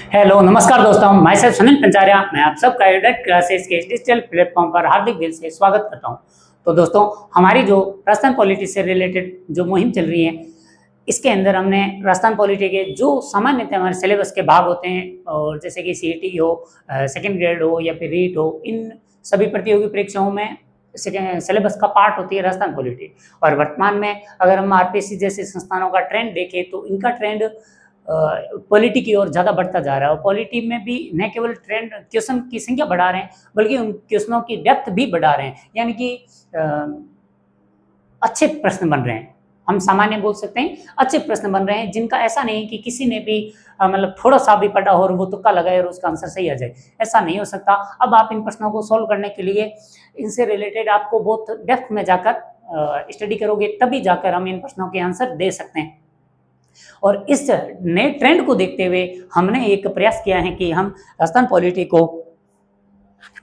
Hello नमस्कार दोस्तों, मैं सर सुनील पंचारिया। मैं आप सबका एडेट क्लासेस के डिजिटल प्लेटफॉर्म पर हार्दिक दिल से स्वागत करता हूं। तो दोस्तों, हमारी जो राजस्थान पॉलिटी से रिलेटेड जो मुहिम चल रही है, इसके अंदर हमने राजस्थान पॉलिटी के जो सामान्यतः हमारे सिलेबस के भाग होते हैं, और जैसे कि सीईटी हो, सेकेंड ग्रेड हो या फिर रीट हो, इन सभी प्रतियोगी परीक्षाओं में सिलेबस का पार्ट होती है राजस्थान पॉलिटी। और वर्तमान में अगर हम आरपीएससी जैसे संस्थानों का ट्रेंड देखें तो इनका ट्रेंड पॉलिटी की ओर ज़्यादा बढ़ता जा रहा है। और पॉलिटी में भी न केवल ट्रेंड क्वेश्चन की संख्या बढ़ा रहे हैं, बल्कि उन क्वेश्चनों की डेप्थ भी बढ़ा रहे हैं, यानी कि अच्छे प्रश्न बन रहे हैं। हम सामान्य बोल सकते हैं, अच्छे प्रश्न बन रहे हैं, जिनका ऐसा नहीं कि किसी ने भी मतलब थोड़ा सा भी पढ़ा हो और वो तुक्का लगाए और उसका आंसर सही आ जाए, ऐसा नहीं हो सकता। अब आप इन प्रश्नों को सॉल्व करने के लिए इनसे रिलेटेड आपको बहुत डेप्थ में जाकर स्टडी करोगे, तभी जाकर हम इन प्रश्नों के आंसर दे सकते हैं। और इस नए ट्रेंड को देखते हुए हमने एक प्रयास किया है कि हम राजस्थान पॉलिटी को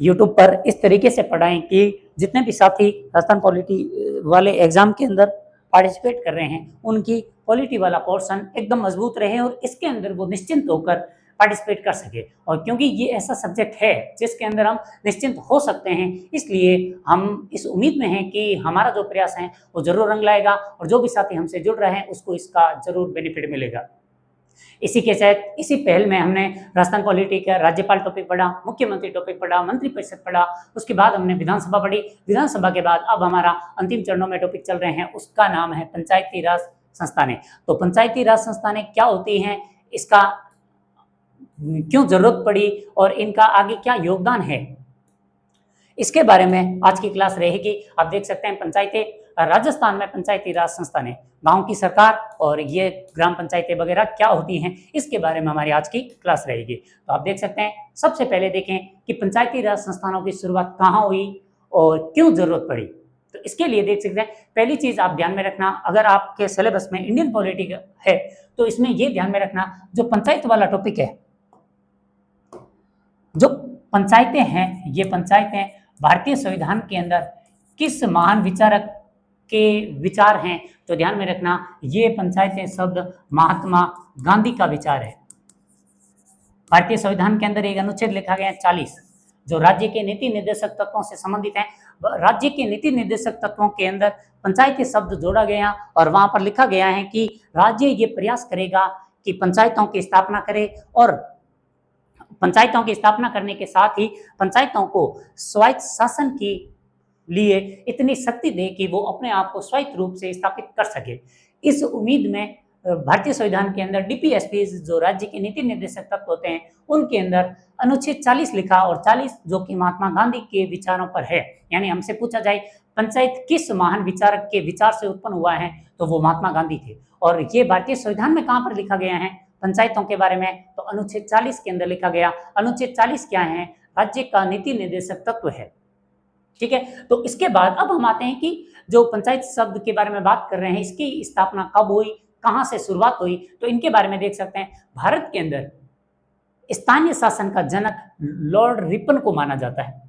यूट्यूब पर इस तरीके से पढ़ाएं कि जितने भी साथी राजस्थान पॉलिटी वाले एग्जाम के अंदर पार्टिसिपेट कर रहे हैं, उनकी पॉलिटी वाला पोर्शन एकदम मजबूत रहे और इसके अंदर वो निश्चिंत होकर पार्टिसिपेट कर सके। और क्योंकि ये ऐसा सब्जेक्ट है जिसके अंदर हम निश्चिंत हो सकते हैं, इसलिए हम इस उम्मीद में हैं कि हमारा जो प्रयास है वो जरूर रंग लाएगा और जो भी साथी हमसे जुड़ रहे हैं उसको इसका जरूर बेनिफिट मिलेगा। इसी के तहत इसी पहल में हमने राजस्थान पॉलिटी का राज्यपाल टॉपिक पढ़ा, मुख्यमंत्री टॉपिक पढ़ा, मंत्रिपरिषद पढ़ा, उसके बाद हमने विधानसभा पढ़ी। विधानसभा के बाद अब हमारा अंतिम चरणों में टॉपिक चल रहे हैं, उसका नाम है पंचायती राज संस्थानें। तो पंचायती राज संस्थानें क्या होती हैं, इसका क्यों जरूरत पड़ी और इनका आगे क्या योगदान है, इसके बारे में आज की क्लास रहेगी। आप देख सकते हैं पंचायतें, राजस्थान में पंचायती राज संस्थानें, गांव की सरकार और ये ग्राम पंचायतें वगैरह क्या होती हैं, इसके बारे में हमारी आज की क्लास रहेगी। तो आप देख सकते हैं, सबसे पहले देखें कि पंचायती राज संस्थानों की शुरुआत कहाँ हुई और क्यों जरूरत पड़ी। तो इसके लिए देख सकते हैं, पहली चीज आप ध्यान में रखना, अगर आपके सिलेबस में इंडियन पॉलिटी है तो इसमें यह ध्यान में रखना, जो पंचायत वाला टॉपिक है, जो पंचायतें हैं, ये पंचायतें भारतीय संविधान के अंदर किस महान विचारक के विचार हैं, तो ध्यान में रखना ये पंचायतें शब्द महात्मा गांधी का विचार है। भारतीय संविधान के अंदर एक अनुच्छेद लिखा गया है 40, जो राज्य के नीति निर्देशक तत्वों से संबंधित है। राज्य के नीति निर्देशक तत्वों के अंदर पंचायती शब्द जोड़ा गया और वहां पर लिखा गया है कि राज्य ये प्रयास करेगा कि पंचायतों की स्थापना करे, और पंचायतों की स्थापना करने के साथ ही पंचायतों को स्वायत्त शासन के लिए इतनी शक्ति दे कि वो अपने आप को स्वायत्त रूप से स्थापित कर सके। इस उम्मीद में भारतीय संविधान के अंदर डीपीएसपी, जो राज्य के नीति निर्देशक तत्व होते हैं, उनके अंदर अनुच्छेद 40 लिखा, और 40 जो कि महात्मा गांधी के विचारों पर है। यानी हमसे पूछा जाए पंचायत किस महान विचारक के विचार से उत्पन्न हुआ है, तो वो महात्मा गांधी थे। और ये भारतीय संविधान में कहाँ पर लिखा गया है पंचायतों के बारे में, तो अनुच्छेद 40 के अंदर लिखा गया। अनुच्छेद 40 क्या है, राज्य का नीति निर्देशक तत्व है। ठीक है, तो इसके बाद अब हम आते हैं कि जो पंचायत शब्द के बारे में बात कर रहे हैं, इसकी स्थापना कब हुई, कहां से शुरुआत हुई, तो इनके बारे में देख सकते हैं। भारत के अंदर स्थानीय शासन का जनक लॉर्ड रिपन को माना जाता है।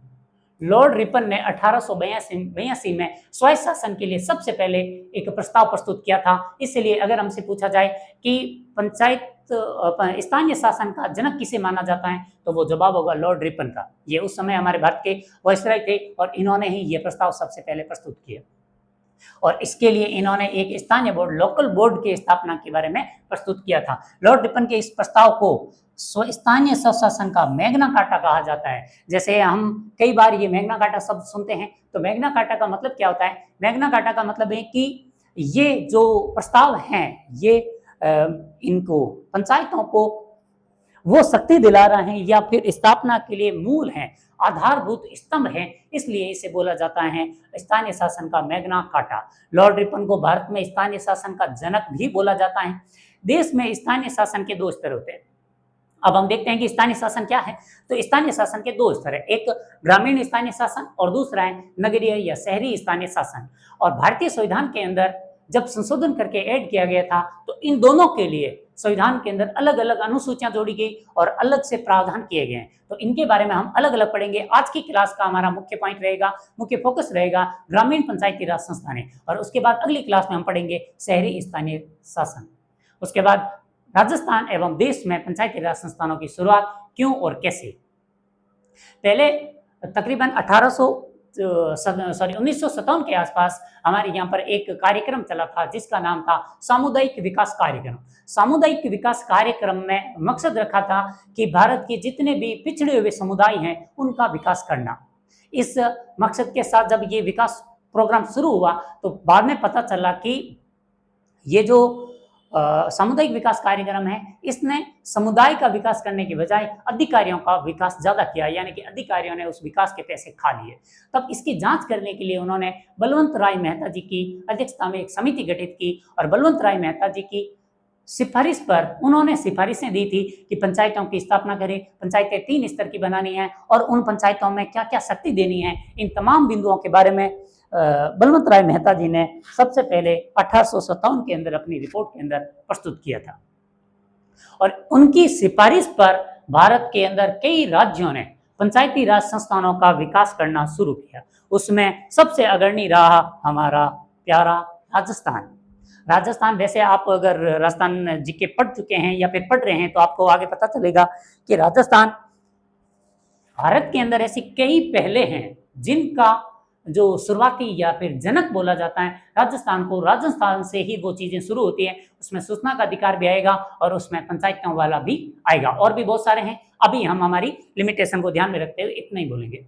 लॉर्ड रिपन ने 1882 में स्वायत्त शासन के लिए सबसे पहले एक प्रस्ताव प्रस्तुत किया था। इसलिए अगर हमसे पूछा जाए कि पंचायत स्थानीय शासन का जनक किसे माना जाता है, तो वो जवाब होगा लॉर्ड रिपन का। ये उस समय हमारे भारत के वायसराय थे और इन्होंने ही ये प्रस्ताव सबसे पहले प्रस्तुत किया, और इसके लिए इन्होंने एक स्थानीय बोर्ड, लोकल बोर्ड की स्थापना के बारे में प्रस्तुत किया था। लॉर्ड रिपन के इस प्रस्ताव को स्थानीय स्वशासन का मैग्ना कार्टा कहा जाता है। जैसे हम कई बार ये मैग्ना कार्टा शब्द सुनते हैं, तो मैग्ना कार्टा का मतलब क्या होता है? मैग्ना कार्टा का मतलब है कि ये जो प्रस्ताव हैं, ये इनको पंचायतों को वो शक्ति दिला रहे हैं या फिर स्थापना के लिए मूल हैं, आधारभूत स्तंभ हैं, इसलिए इसे बोला जाता है स्थानीय शासन का मैग्ना कार्टा। लॉर्ड रिपन को भारत में स्थानीय शासन का जनक भी बोला जाता है। देश में स्थानीय शासन के दो स्तर होते हैं। अब हम देखते हैं कि स्थानीय शासन क्या है। तो स्थानीय शासन के दो स्तर है, एक ग्रामीण स्थानीय शासन और दूसरा है नगरीय या शहरी स्थानीय शासन। और भारतीय संविधान के अंदर जब संशोधन करके ऐड किया गया था, तो इन दोनों के लिए संविधान के अंदर अलग अलग अनुसूचियां जोड़ी गई और अलग से प्रावधान किए गए हैं। तो इनके बारे में हम अलग अलग पढ़ेंगे। आज की क्लास का हमारा मुख्य पॉइंट रहेगा, मुख्य फोकस रहेगा ग्रामीण पंचायती राज संस्थानें, और उसके बाद अगली क्लास में हम पढ़ेंगे शहरी स्थानीय शासन। उसके बाद राजस्थान एवं देश में पंचायती राज संस्थानों की शुरुआत क्यों और कैसे? पहले तकरीबन 1957 के आसपास हमारे यहाँ पर एक कार्यक्रम चला था जिसका नाम था सामुदायिक विकास कार्यक्रम। सामुदायिक विकास कार्यक्रम में मकसद रखा था कि भारत के जितने भी पिछड़े हुए समुदाय हैं उनका विकास करना। इस मकसद के साथ जब ये विकास प्रोग्राम शुरू हुआ तो बाद में पता चला कि ये जो सामुदायिक विकास कार्यक्रम है इसने समुदाय का विकास करने की बजाय अधिकारियों का विकास ज्यादा किया, यानी कि अधिकारियों ने उस विकास के पैसे खा लिए। तब इसकी जांच करने के लिए उन्होंने बलवंत राय मेहता जी की अध्यक्षता में एक समिति गठित की और बलवंत राय मेहता जी की सिफारिश पर उन्होंने सिफारिशें दी थी कि पंचायतों की स्थापना करें, पंचायतें 3 स्तर की बनानी है और उन पंचायतों में क्या क्या शक्ति देनी है। इन तमाम बिंदुओं के बारे में बलवंत राय मेहता जी ने सबसे पहले 1857 के अंदर अपनी रिपोर्ट के अंदर प्रस्तुत किया था और उनकी सिफारिश पर भारत के अंदर कई राज्यों ने पंचायती राज संस्थानों का विकास करना शुरू किया। उसमें सबसे अग्रणी रहा हमारा प्यारा राजस्थान। राजस्थान, वैसे आप अगर राजस्थान जीके पढ़ चुके हैं या फिर पढ़ रहे हैं तो आपको आगे पता चलेगा कि राजस्थान भारत के अंदर ऐसी कई पहले हैं जिनका जो शुरुआती या फिर जनक बोला जाता है राजस्थान को। राजस्थान से ही वो चीजें शुरू होती हैं, उसमें सूचना का अधिकार भी आएगा और उसमें पंचायतों वाला भी आएगा और भी बहुत सारे हैं। अभी हम हमारी लिमिटेशन को ध्यान में रखते हुए इतना ही बोलेंगे।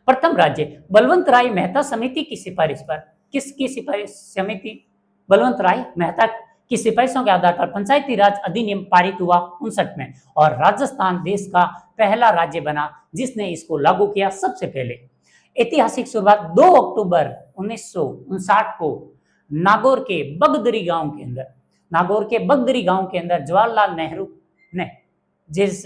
प्रथम राज्य बलवंत राय मेहता समिति की सिफारिश पर, किसकी सिफारिश? समिति बलवंत राय मेहता की सिफारिशों के आधार पर पंचायती राज अधिनियम पारित हुआ 59 में और राजस्थान देश का पहला राज्य बना जिसने इसको लागू किया सबसे पहले। ऐतिहासिक शुरुआत 2 अक्टूबर 1959 को नागौर के बगदरी गांव के अंदर जवाहरलाल नेहरू ने इस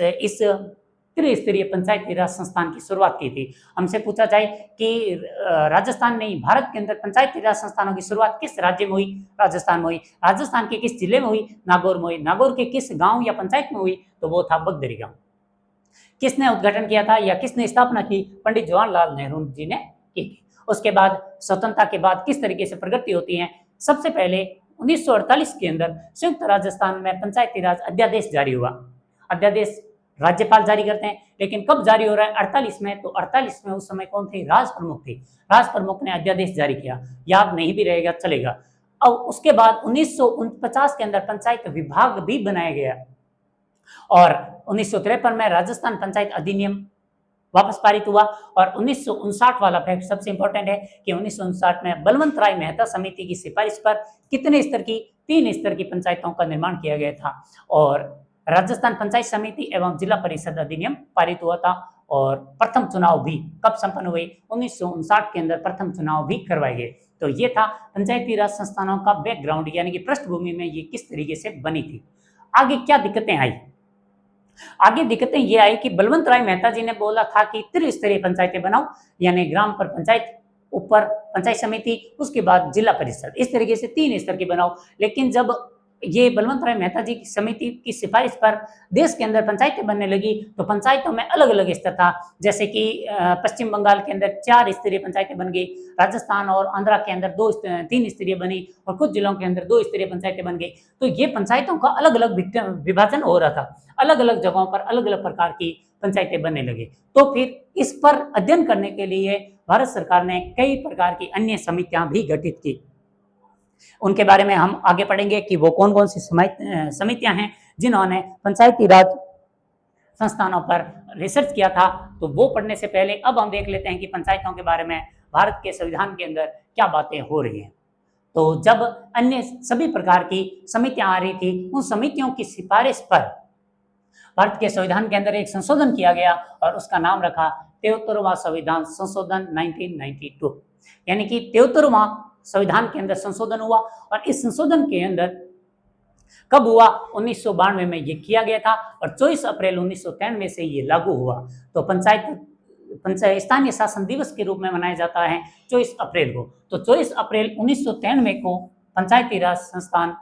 त्रिस्तरीय पंचायती राज संस्थान की शुरुआत की थी। हमसे पूछा जाए कि राजस्थान नहीं, भारत के अंदर पंचायती राज संस्थानों की शुरुआत किस राज्य में हुई? राजस्थान में हुई। राजस्थान के किस जिले में हुई? नागौर में हुई। नागौर के किस गांव या पंचायत में हुई? तो वो था बगदरी गांव। किसने उद्घाटन किया था या किसने स्थापना की? पंडित जवाहरलाल नेहरू जी ने की थी। उसके बाद स्वतंत्रता के बाद किस तरीके से प्रगति होती है? सबसे पहले 1948 के अंदर संयुक्त राजस्थान में पंचायती राज अध्यादेश जारी हुआ। अध्यादेश राज्यपाल जारी करते हैं, लेकिन कब जारी हो रहा है? 48 में। तो 48 में उस समय कौन थे? राज प्रमुख थे। राज प्रमुख ने अध्यादेश जारी किया, याद नहीं भी रहेगा चलेगा। अब उसके बाद 1949 के अंदर पंचायत विभाग भी बनाया गया और 1953 में राजस्थान पंचायत अधिनियम वापस पारित हुआ और 1959 वाला फैक्ट सबसे इंपॉर्टेंट है कि 1959 में बलवंत राय मेहता समिति की सिफारिश पर कितने स्तर की? 3 स्तर की पंचायतों का निर्माण किया गया था और राजस्थान पंचायत समिति एवं जिला परिषद अधिनियम पारित हुआ था और प्रथम चुनाव भी कब संपन्न हुए? 1959 के अंदर प्रथम चुनाव भी करवाए गए। तो ये था पंचायती राज संस्थानों का बैकग्राउंड, यानी कि पृष्ठभूमि में ये किस तरीके से बनी थी। आगे क्या दिक्कतें आई? आगे दिक्कतें ये आई कि बलवंत राय मेहता जी ने बोला था कि त्रिस्तरीय पंचायतें बनाओ, यानी ग्राम पर पंचायत, ऊपर पंचायत समिति, उसके बाद जिला परिषद, इस तरीके से 3 स्तर की बनाओ। लेकिन जब ये बलवंत राय मेहता जी की समिति की सिफारिश पर देश के अंदर पंचायतें बनने लगी तो पंचायतों में अलग अलग स्तर था। जैसे कि पश्चिम बंगाल के अंदर 4 स्तरीय पंचायतें बन गई, राजस्थान और आंध्रा के अंदर 3 स्तरीय बनी और कुछ जिलों के अंदर 2 स्तरीय पंचायतें बन गई। तो ये पंचायतों का अलग अलग विभाजन हो रहा था, अलग अलग जगहों पर अलग अलग प्रकार की पंचायतें बनने लगी। तो फिर इस पर अध्ययन करने के लिए भारत सरकार ने कई प्रकार की अन्य समितियां भी गठित की। उनके बारे में हम आगे पढ़ेंगे कि वो कौन कौन सी समितियां हैं जिन्होंने पंचायती राज संस्थानों पर रिसर्च किया था। तो वो पढ़ने से पहले अब हम देख लेते हैं कि पंचायतों के बारे में भारत के संविधान के अंदर क्या बातें हो रही हैं। तो जब अन्य सभी प्रकार की समितियां आ रही थी, उन समितियों की सिफारिश पर भारत के संविधान के अंदर एक संशोधन किया गया और उसका नाम रखा 73वां संविधान संशोधन 1992, यानी कि 73वां संविधान के अंदर संशोधन हुआ। और इस संशोधन के अंदर कब हुआ? 1992 में ये किया गया था और 24 अप्रैल 1993 से ये लागू हुआ। तो पंचायत स्थानीय शासन दिवस के रूप में मनाया जाता है 24 अप्रैल को। तो 24 अप्रैल 1993 को पंचायती राज संस्थान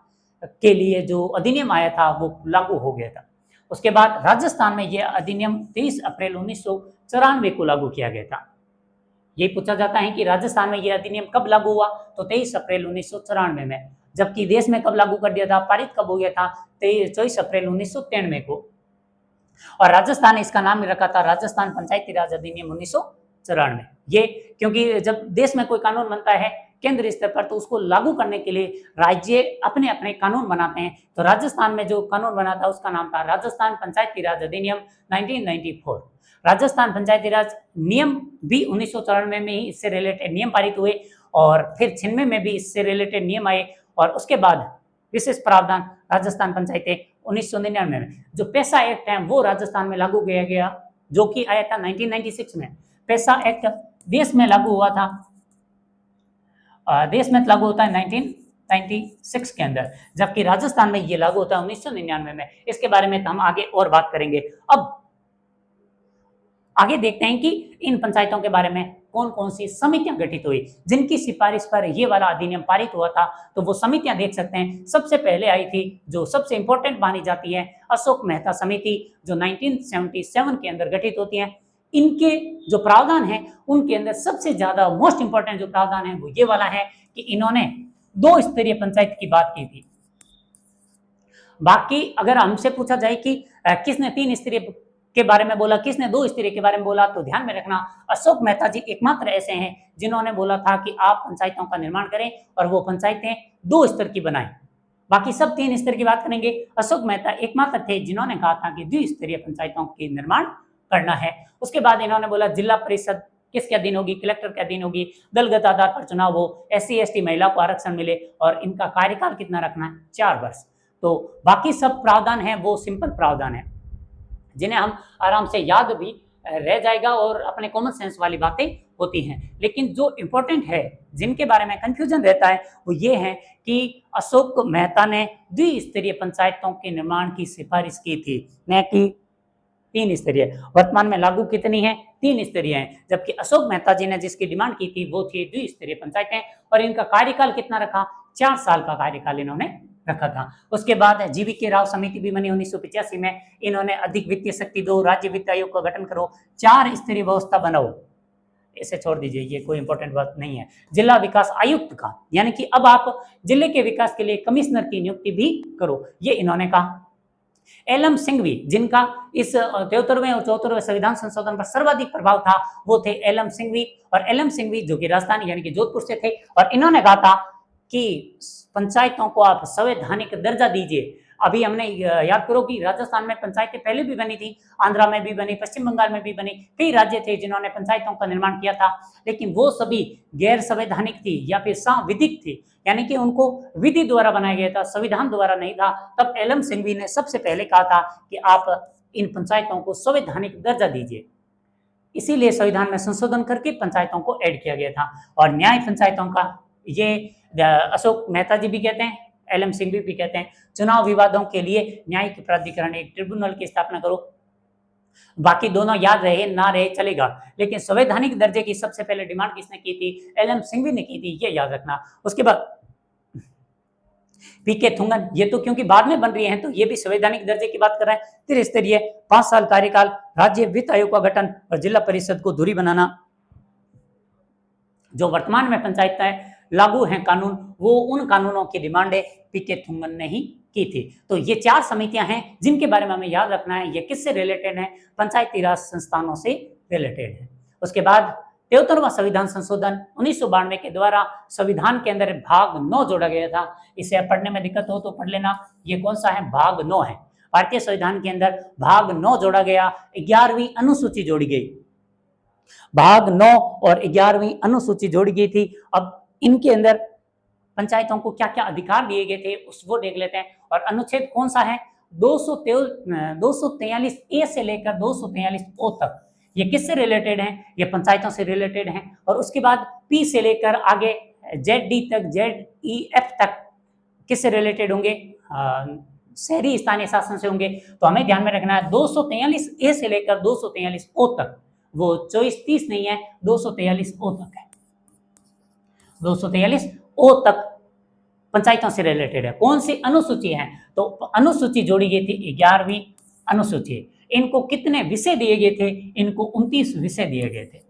के लिए जो अधिनियम आया था वो लागू हो गया था। उसके बाद राजस्थान में यह अधिनियम 23 अप्रैल 1994 को लागू किया गया था। ये पूछा जाता है कि राजस्थान में यह अधिनियम कब लागू हुआ? तो 23 अप्रैल 1994 में। जबकि देश में कब लागू कर दिया था, पारित कब हो गया था, 24 अप्रैल 1993 को। और राजस्थान ने इसका नाम रखा था राजस्थान पंचायती राज अधिनियम 1994। ये क्योंकि जब देश में कोई कानून बनता है केंद्र स्तर पर, तो उसको लागू करने के लिए राज्य अपने अपने कानून बनाते हैं। तो राजस्थान में जो कानून बना था उसका नाम था राजस्थान पंचायती राज अधिनियम 1994। राजस्थान पंचायती राज नियम भी 1994 में ही इससे रिलेटेड नियम पारित हुए, और फिर 96 में भी इससे रिलेटेड नियम आए, और उसके बाद विशेष प्रावधान राजस्थान पंचायतें 1999 में। जो पैसा एक्ट है वो राजस्थान में लागू किया गया, जो कि आया था 1996 में। पैसा एक्ट देश में लागू हुआ था, देश में लागू होता है 1996 के अंदर, जबकि राजस्थान में ये लागू होता है 1999 में। इसके बारे में तो हम आगे और बात करेंगे। अब आगे देखते हैं कि इन पंचायतों के बारे में कौन कौन सी समितियां गठित हुई जिनकी सिफारिश पर ये वाला अधिनियम पारित हुआ था। तो वो समितियां देख सकते हैं। सबसे पहले आई थी, जो सबसे इंपॉर्टेंट मानी जाती है, अशोक मेहता समिति, जो 1977 के अंदर गठित होती है। इनके जो प्रावधान है उनके अंदर सबसे ज्यादा मोस्ट इंपॉर्टेंट जो प्रावधान है वो ये वाला है कि इन्होंने 2 स्तरीय पंचायत की बात की थी। बाकी अगर हमसे पूछा जाए कि किसने 3 स्तरीय के बारे में बोला, किसने 2 स्तरीय के बारे में बोला, तो ध्यान में रखना अशोक मेहता जी एकमात्र ऐसे हैं जिन्होंने बोला था कि आप पंचायतों का निर्माण करें और वो पंचायतें 2 स्तर की बनाएं। बाकी सब 3 स्तर की बात करेंगे। अशोक मेहता एकमात्र थे जिन्होंने कहा था कि द्विस्तरीय पंचायतों के निर्माण करना है। उसके बाद इन्होंने बोला जिला परिषद किसके अधीन होगी, कलेक्टर के अधीन होगी, दलगत आधार पर चुनाव हो, SC ST महिला को आरक्षण मिले, और इनका कार्यकाल कितना रखना है, 4 वर्ष। तो बाकी सब प्रावधान है वो सिंपल प्रावधान है जिन्हें हम आराम से याद भी रह जाएगा, और अपने कॉमन सेंस वाली बातें होती हैं। लेकिन जो इम्पोर्टेंट है, जिनके बारे में कंफ्यूजन रहता है, वो ये है कि अशोक मेहता ने द्विस्तरीय पंचायतों के निर्माण की सिफारिश की थी, न कि 3 स्तरीय। वर्तमान में लागू कितनी है, 3 स्तरीय है, जबकि अशोक मेहता जी ने जिसकी डिमांड की थी वो थी द्विस्तरीय पंचायतें, और इनका कार्यकाल कितना रखा, 4 साल का कार्यकाल इन्होंने रखा था। उसके बाद GV राव समिति भी बनी 1985 में। इन्होंने अधिक वित्तीय शक्ति दो, राज्य वित्त आयोग का गठन करो, 4 स्तरीय व्यवस्था बनाओ, इसे छोड़ दीजिए, ये कोई इंपॉर्टेंट बात नहीं है। जिला विकास आयुक्त का, यानी कि अब आप जिले के विकास के लिए कमिश्नर की नियुक्ति भी करो, ये इन्होंने कहा। LM सिंघवी, जिनका इस 73वें और 74वें संविधान संशोधन पर सर्वाधिक प्रभाव था, वो थे LM सिंघवी। और LM सिंघवी जो कि राजधानी यानी कि जोधपुर से थे, और इन्होंने कहा था कि पंचायतों को आप संवैधानिक दर्जा दीजिए। अभी हमने याद करो कि राजस्थान में पंचायतें पहले भी बनी थी, आंध्रा में भी बनी, पश्चिम बंगाल में भी बनी, कई राज्य थे जिन्होंने पंचायतों का निर्माण किया था, लेकिन वो सभी गैर संवैधानिक थी या फिर संविधिक थी, यानी कि उनको विधि द्वारा बनाया गया था, संविधान द्वारा नहीं था। तब LM सिंघवी ने सबसे पहले कहा था कि आप इन पंचायतों को संवैधानिक दर्जा दीजिए। इसीलिए संविधान में संशोधन करके पंचायतों को ऐड किया गया था। और न्याय पंचायतों का ये अशोक मेहता जी भी कहते हैं, LM सिंघवी भी कहते हैं, चुनाव विवादों के लिए न्यायिक प्राधिकरण, एक ट्रिब्यूनल की स्थापना करो। बाकी दोनों याद रहे ना रहे चलेगा, लेकिन संवैधानिक दर्जे की सबसे पहले डिमांड किसने की थी, LM सिंघवी ने की थी, ये याद रखना। उसके बाद PK थुंगन, ये तो क्योंकि बाद में बन रही हैं तो ये भी संवैधानिक दर्जे की बात कर रहा है। त्रिस्तरीय 5 साल कार्यकाल, राज्य वित्त आयोग का गठन और जिला परिषद को धुरी बनाना। जो वर्तमान में पंचायतें लागू हैं कानून, वो उन कानूनों की डिमांड PK थुंगन ने ही की थी। तो ये 4 समितियां हैं जिनके बारे में हमें याद रखना है। ये किससे रिलेटेड है, पंचायती राज संस्थानों से रिलेटेड है। उसके बाद 73वां संविधान संशोधन 1992 के द्वारा संविधान के अंदर भाग 9 जोड़ा गया था। इसे पढ़ने में दिक्कत हो तो पढ़ लेना। ये कौन सा है, भाग 9 है। भारतीय संविधान के अंदर भाग 9 जोड़ा गया, 11वीं अनुसूची जोड़ी गई। भाग 9 और 11वीं अनुसूची जोड़ी गई थी। अब इनके अंदर पंचायतों को क्या क्या अधिकार दिए गए थे वो देख लेते हैं। और अनुच्छेद कौन सा है, 243 ए से लेकर 243 ओ तक, ये किससे रिलेटेड हैं, ये पंचायतों से रिलेटेड हैं। और उसके बाद P से लेकर आगे ZD तक, ZEF तक किससे रिलेटेड होंगे, शहरी स्थानीय शासन से होंगे। तो हमें ध्यान में रखना है 243 ए से लेकर 243 ओ तक, वो 24-30 नहीं है, 243 ओ तक है। 243 ओ तक पंचायतों से रिलेटेड है। कौन सी अनुसूची है, तो अनुसूची जोड़ी गई थी 11वीं अनुसूची। इनको कितने विषय दिए गए थे, इनको 29 विषय दिए गए थे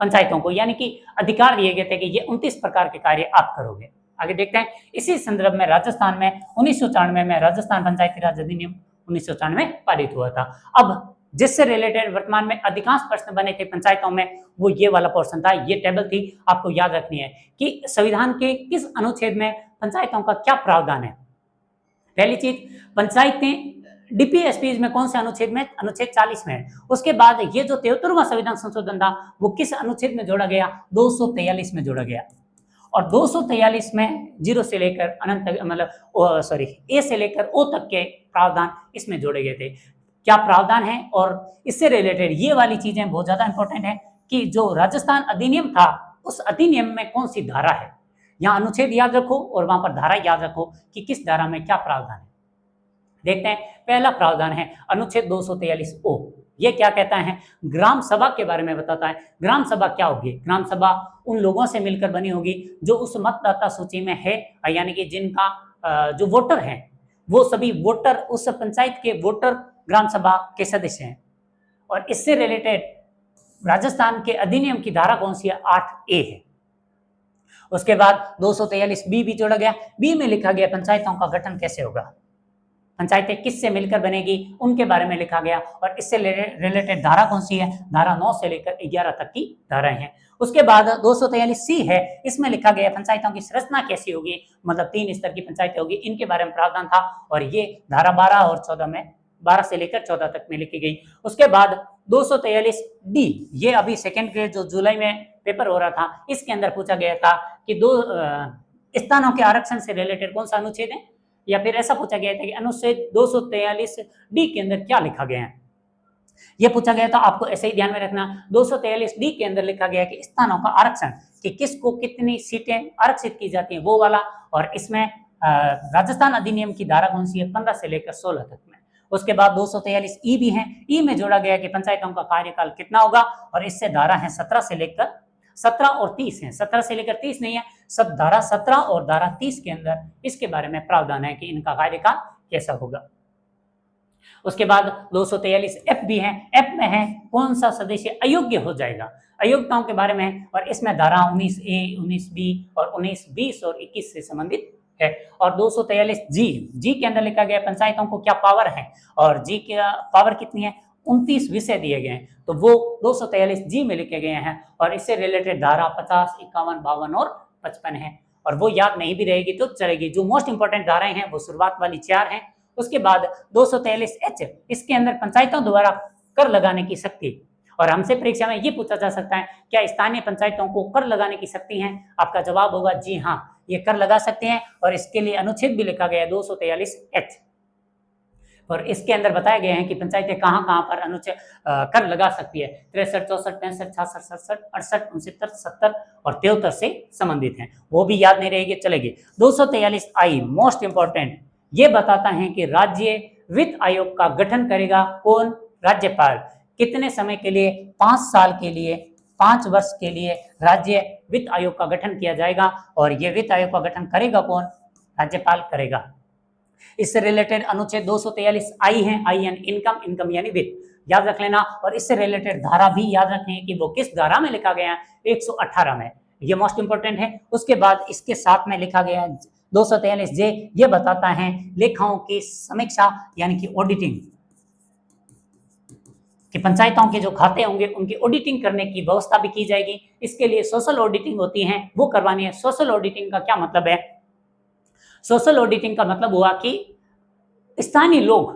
पंचायतों को, यानी कि अधिकार दिए गए थे कि ये 29 प्रकार के कार्य आप करोगे। आगे देखते हैं। इसी संदर्भ में राजस्थान में 1994 में राजस्थान पंचायती राज अधिनियम 1994 पारित हुआ था। अब जिससे रिलेटेड वर्तमान में अधिकांश प्रश्न बने थे पंचायतों में, वो ये वाला पोर्शन था, ये टेबल थी, आपको याद रखनी है कि संविधान के किस अनुच्छेद में पंचायतों का क्या प्रावधान है। पहली चीज, पंचायतें डीपीएसपी में कौन से अनुच्छेद में? अनुच्छेद 40 में है। उसके बाद ये जो 73वां संविधान संशोधन था वो किस अनुच्छेद में जोड़ा गया? 243 में जोड़ा गया। और 243 में 0 से लेकर अनंत तक, मतलब ए से लेकर ओ तक के प्रावधान इसमें जोड़े गए थे। क्या प्रावधान है और इससे रिलेटेड ये वाली चीजें बहुत ज्यादा इंपॉर्टेंट है कि जो राजस्थान अधिनियम था उस अधिनियम में कौन सी धारा है, यहाँ अनुच्छेद याद रखो और वहां पर धारा याद रखो कि किस धारा में क्या प्रावधान है। देखते हैं, पहला प्रावधान है अनुच्छेद 243 ओ। ये क्या कहता है? ग्राम सभा के बारे में बताता है। ग्राम सभा क्या होगी? ग्राम सभा उन लोगों से मिलकर बनी होगी जो उस मतदाता सूची में है, यानी कि जिनका जो वोटर हैं वो सभी वोटर उस पंचायत के वोटर ग्राम सभा के सदस्य हैं। और इससे रिलेटेड राजस्थान के अधिनियम की धारा कौन सी है? 8A है। उसके बाद 243 बी भी जोड़ा गया। बी में लिखा गया पंचायतों का गठन कैसे होगा, पंचायतें किससे मिलकर बनेगी, उनके बारे में लिखा गया। और इससे रिलेटेड धारा कौन सी है? धारा 9 से लेकर 11 तक की धाराएं हैं। उसके बाद 243 सी है, इसमें लिखा गया पंचायतों की संरचना कैसी होगी, मतलब 3 स्तर की पंचायतें होगी, इनके बारे में प्रावधान था। और ये धारा 12 और 14 में, 12 से लेकर 14 तक में लिखी गई। उसके बाद 243 डी, ये अभी सेकेंड ग्रेड जो जुलाई में पेपर हो रहा था, इसके अंदर पूछा गया था कि 2 स्थानों के आरक्षण से रिलेटेड कौन सा अनुच्छेद है, या फिर ऐसा पूछा गया था कि अनुच्छेद 243 डी के अंदर क्या लिखा गया है, ये पूछा गया था। आपको ऐसे ही ध्यान में रखना, 243 डी के अंदर लिखा गया कि स्थानों का आरक्षण, कि किसको कितनी सीटें आरक्षित की जाती हैं, वो वाला। और इसमें राजस्थान अधिनियम की धारा कौन सी है? 15 से लेकर 16 तक में। उसके बाद 243 ई भी है। ई में जोड़ा गया कि पंचायतों का कार्यकाल कितना होगा, और इससे धारा है 17 से लेकर 17 और 30 है। 17 से लेकर 30 नहीं है, सब धारा 17 और धारा 30 के अंदर इसके बारे में प्रावधान है कि इनका कार्यकाल कैसा होगा। उसके बाद 243 एफ भी है। एफ में है कौन सा सदस्य अयोग्य हो जाएगा, अयोग्यताओं के बारे में। और इसमें धारा 19A, 19B और 19, 20 और 21 से संबंधित है। और 243 जी के अंदर लिखा गया पंचायतों को क्या पावर है, और जी की पावर कितनी है? 29 विषय दिए गए हैं, तो वो 243 जी में लिखे गए हैं। और इससे रिलेटेड धारा 50, 51, 52 और 55 है। और वो याद नहीं भी रहेगी तो चलेगी। जो मोस्ट इंपॉर्टेंट धाराएं हैं वो शुरुआत वाली 4 हैं। उसके बाद 243 एच, इसके अंदर पंचायतों द्वारा कर लगाने की शक्ति। और हमसे परीक्षा में ये पूछा जा सकता है, क्या स्थानीय पंचायतों को कर लगाने की शक्ति है? आपका जवाब होगा जी हाँ, ये कर लगा सकते हैं। और इसके लिए अनुच्छेद भी लिखा गया है 243 एच। और इसके अंदर बताया गया है कि पंचायतें कहाँ कहाँ पर अनुच्छेद कर लगा सकती है। 63, 64, 65, 66, 67, 68, 69, 70 और 73 से संबंधित हैं। वो भी याद नहीं रहेगी, चलेगी। 243 आई मोस्ट इंपॉर्टेंट, ये बताता है कि राज्य वित्त आयोग का गठन करेगा कौन? राज्यपाल। कितने समय के लिए? 5 साल के लिए, 5 वर्ष के लिए राज्य वित्त आयोग का गठन किया जाएगा। और ये वित्त आयोग का गठन करेगा कौन? राज्यपाल करेगा। इससे रिलेटेड अनुच्छेद 243 आई है, आई एन इनकम, इनकम यानी वित्त, याद रख लेना। और इससे रिलेटेड धारा भी याद रखें कि वो किस धारा में लिखा गया है? 118 में, ये मोस्ट इंपोर्टेंट है। उसके बाद इसके साथ में लिखा गया है 243 जे, ये बताता है लेखाओं की समीक्षा यानी कि ऑडिटिंग, कि पंचायतों के जो खाते होंगे उनकी ऑडिटिंग करने की व्यवस्था भी की जाएगी। इसके लिए सोशल ऑडिटिंग होती है, वो करवानी है। सोशल ऑडिटिंग का क्या मतलब है? सोशल ऑडिटिंग का मतलब हुआ कि स्थानीय लोग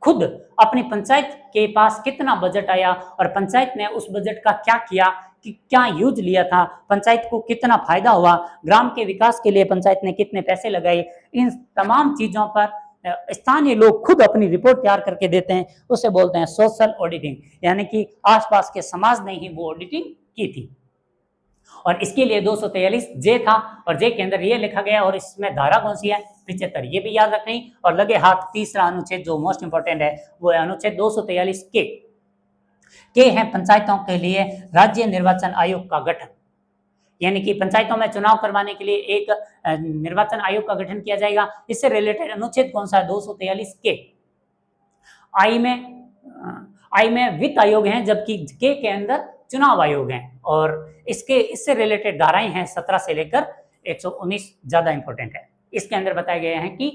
खुद अपनी पंचायत के पास कितना बजट आया और पंचायत ने उस बजट का क्या किया, कि क्या यूज लिया था, पंचायत को कितना फायदा हुआ, ग्राम के विकास के लिए पंचायत ने कितने पैसे लगाए, इन तमाम चीजों पर स्थानीय लोग खुद अपनी रिपोर्ट तैयार करके देते हैं। उसे बोलते हैं सोशल ऑडिटिंग, यानी कि आसपास के समाज ने ही वो ऑडिटिंग की थी। और इसके लिए 243 जे था, और जे के अंदर ये लिखा गया। और इसमें धारा कौन सी है? 75, ये भी याद रखनी। और लगे हाथ तीसरा अनुच्छेद जो मोस्ट इंपोर्टेंट है वो है अनुच्छेद 243 के है पंचायतों के लिए राज्य निर्वाचन आयोग का गठन, यानी कि पंचायतों में चुनाव करवाने के लिए एक निर्वाचन आयोग का गठन किया जाएगा। इससे रिलेटेड अनुच्छेद कौन सा है? 243 के। आई में वित्त आयोग है, जबकि के अंदर चुनाव आयोग हैं। और इससे रिलेटेड धाराएं हैं 17 से लेकर 119 ज्यादा इंपॉर्टेंट है। इसके अंदर बताए गए हैं कि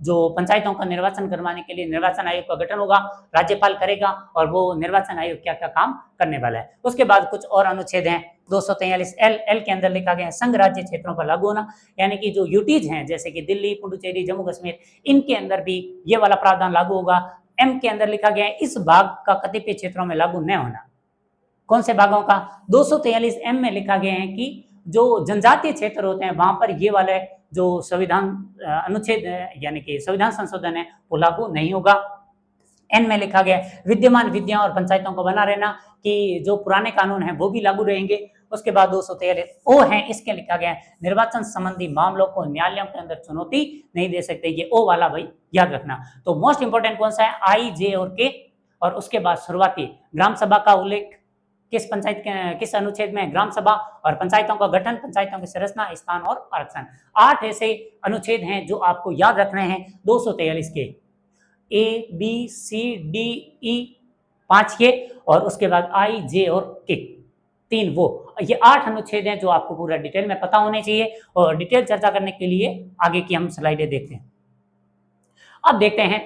जो पंचायतों का निर्वाचन करवाने के लिए निर्वाचन आयोग का गठन होगा, राज्यपाल करेगा और वो निर्वाचन आयोग क्या क्या काम करने वाला है। उसके बाद कुछ और अनुच्छेद हैं। 243 एल के अंदर लिखा गया है संघ राज्य क्षेत्रों पर लागू होना, यानी कि जो यूटीज हैं जैसे कि दिल्ली, पुडुचेरी, जम्मू कश्मीर, इनके अंदर भी ये वाला प्रावधान लागू होगा। एम के अंदर लिखा गया है इस भाग का कतिपय क्षेत्रों में लागू न होना। कौन से भागों का? 243 एम में लिखा गया है कि जो जनजातीय क्षेत्र होते हैं वहां पर ये वाले जो संविधान अनुच्छेद यानी कि संविधान संशोधन है वो लागू नहीं होगा। एन में लिखा गया विद्यमान विधियां और पंचायतों को बना रहना, कि जो पुराने कानून हैं वो भी लागू रहेंगे। उसके बाद 243 ओ है, इसके लिखा गया निर्वाचन संबंधी मामलों को न्यायालयों के अंदर चुनौती नहीं दे सकते। ये ओ वाला भाई याद रखना। तो मोस्ट इंपोर्टेंट कौन सा है? आई, जे और के। और उसके बाद शुरुआती ग्राम सभा का उल्लेख किस पंचायत के किस अनुच्छेद में? ग्राम सभा। और पंचायतों का गठन, पंचायतों की संरचना, स्थान और आरक्षण। 8 ऐसे अनुच्छेद हैं जो आपको याद रखने हैं 243 के। ए, बी, सी, डी, ई 5 के, और उसके बाद आई, जे और के 3 वो। ये 8 अनुच्छेद हैं जो आपको पूरा डिटेल में पता होने चाहिए। और डिटेल चर्चा करने के लिए आगे की हम स्लाइडें देखते हैं। अब देखते हैं,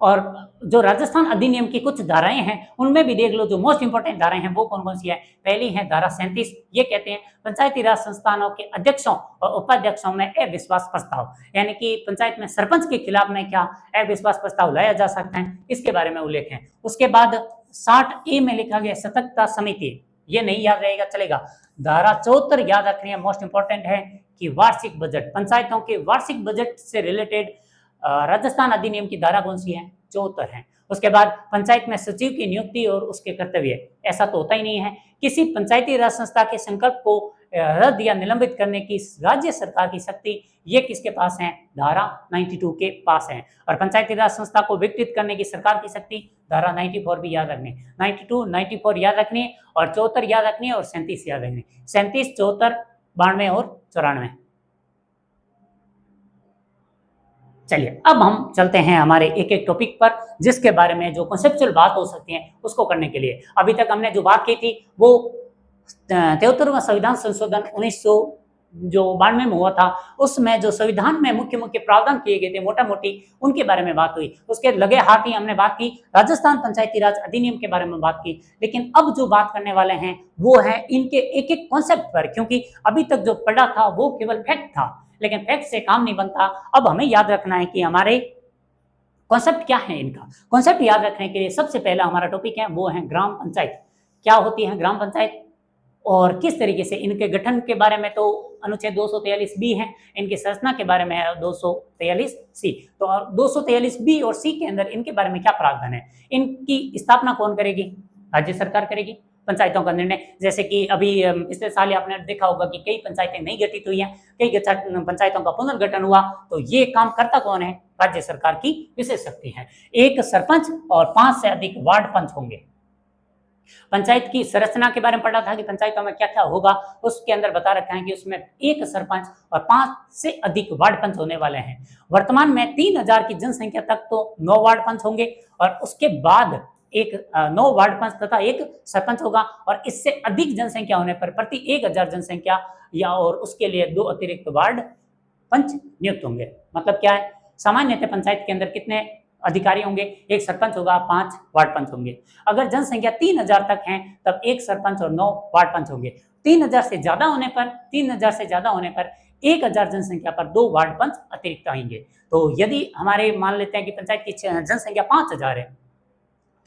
और जो राजस्थान अधिनियम की कुछ धाराएं हैं उनमें भी देख लो जो मोस्ट इंपोर्टेंट धाराएं हैं वो कौन कौन सी है। पहली है धारा 37। ये कहते हैं पंचायती राज संस्थानों के अध्यक्षों और उपाध्यक्षों में अविश्वास प्रस्ताव, यानी कि पंचायत में सरपंच के खिलाफ में क्या अविश्वास प्रस्ताव लाया जा सकता है, इसके बारे में उल्लेख है। उसके बाद 60A में लिखा गया सतर्कता समिति, ये नहीं याद रहेगा चलेगा। धारा 74 याद रखनी है, मोस्ट इंपोर्टेंट है कि वार्षिक बजट, पंचायतों के वार्षिक बजट से रिलेटेड राजस्थान अधिनियम की धारा कौन सी है? 74 है। उसके बाद पंचायत में सचिव की नियुक्ति और उसके कर्तव्य, ऐसा तो होता ही नहीं है। किसी पंचायती राज संस्था के संकल्प को रद्द या निलंबित करने की राज्य सरकार की शक्ति, ये किसके पास है? धारा 92 के पास है। और पंचायती राज संस्था को विकसित करने की सरकार की शक्ति, धारा 94 भी याद रखनी, 92, 94 याद रखनी है, और 74 याद रखनी है, और 37 याद रखनी, 37, 74, 92 और 94। चलिए अब हम चलते हैं हमारे एक एक टॉपिक पर, जिसके बारे में जो कॉन्सेप्चुअल बात हो सकती है उसको करने के लिए अभी तक हमने जो बात की थी वो 73वां संविधान संशोधन 1992 में हुआ था। उसमें जो संविधान में मुख्य मुख्य प्रावधान किए गए थे मोटा मोटी उनके बारे में बात हुई। उसके लगे हाथ ही हमने बात की राजस्थान पंचायती राज अधिनियम के बारे में बात की। लेकिन अब जो बात करने वाले हैं वो है इनके एक एक कॉन्सेप्ट पर, क्योंकि अभी तक जो पढ़ा था वो केवल फैक्ट था, लेकिन फैक्ट से काम नहीं बनता। अब हमें याद रखना है कि हमारे कॉन्सेप्ट क्या है। इनका कॉन्सेप्ट याद रखने के लिए सबसे पहला हमारा टॉपिक है वो है ग्राम पंचायत। क्या होती है ग्राम पंचायत और किस तरीके से इनके गठन के बारे में तो अनुच्छेद 243 बी है, इनकी संरचना के बारे में है 243 सी। तो 243 बी और सी के अंदर इनके बारे में क्या प्रावधान है, इनकी स्थापना कौन करेगी? राज्य सरकार करेगी। पंचायतों का निर्णय, जैसे कि अभी पिछले साल आपने देखा होगा कि कई पंचायतें नहीं गठित हुई हैं, कई पंचायतों का पुनर्गठन हुआ, तो ये काम करता कौन है? राज्य सरकार की विशेष शक्ति है। एक सरपंच और 5 से अधिक वार्ड पंच होंगे। पंचायत की संरचना के बारे में पढ़ा था कि पंचायतों में क्या क्या होगा, उसके अंदर बता रखा है कि उसमें एक सरपंच और 5 से अधिक वार्ड पंच होने वाले हैं। वर्तमान में 3000 की जनसंख्या तक तो 9 वार्ड पंच होंगे, और उसके बाद एक 9 वार्ड पंच तथा एक सरपंच होगा, और इससे अधिक जनसंख्या होने पर प्रति 1000 जनसंख्या या और उसके लिए 2 अतिरिक्त वार्ड पंच नियुक्त होंगे। मतलब क्या है? सामान्यतः पंचायत के अंदर कितने अधिकारी होंगे? एक सरपंच होगा, 5 वार्ड पंच होंगे। अगर जनसंख्या 3000 तक है तब एक सरपंच और 9 वार्ड पंच होंगे। 3000 से ज्यादा होने पर 1000 जनसंख्या पर 2 वार्ड पंच अतिरिक्त आएंगे। तो यदि हमारे मान लेते हैं कि पंचायत की जनसंख्या 5000 है,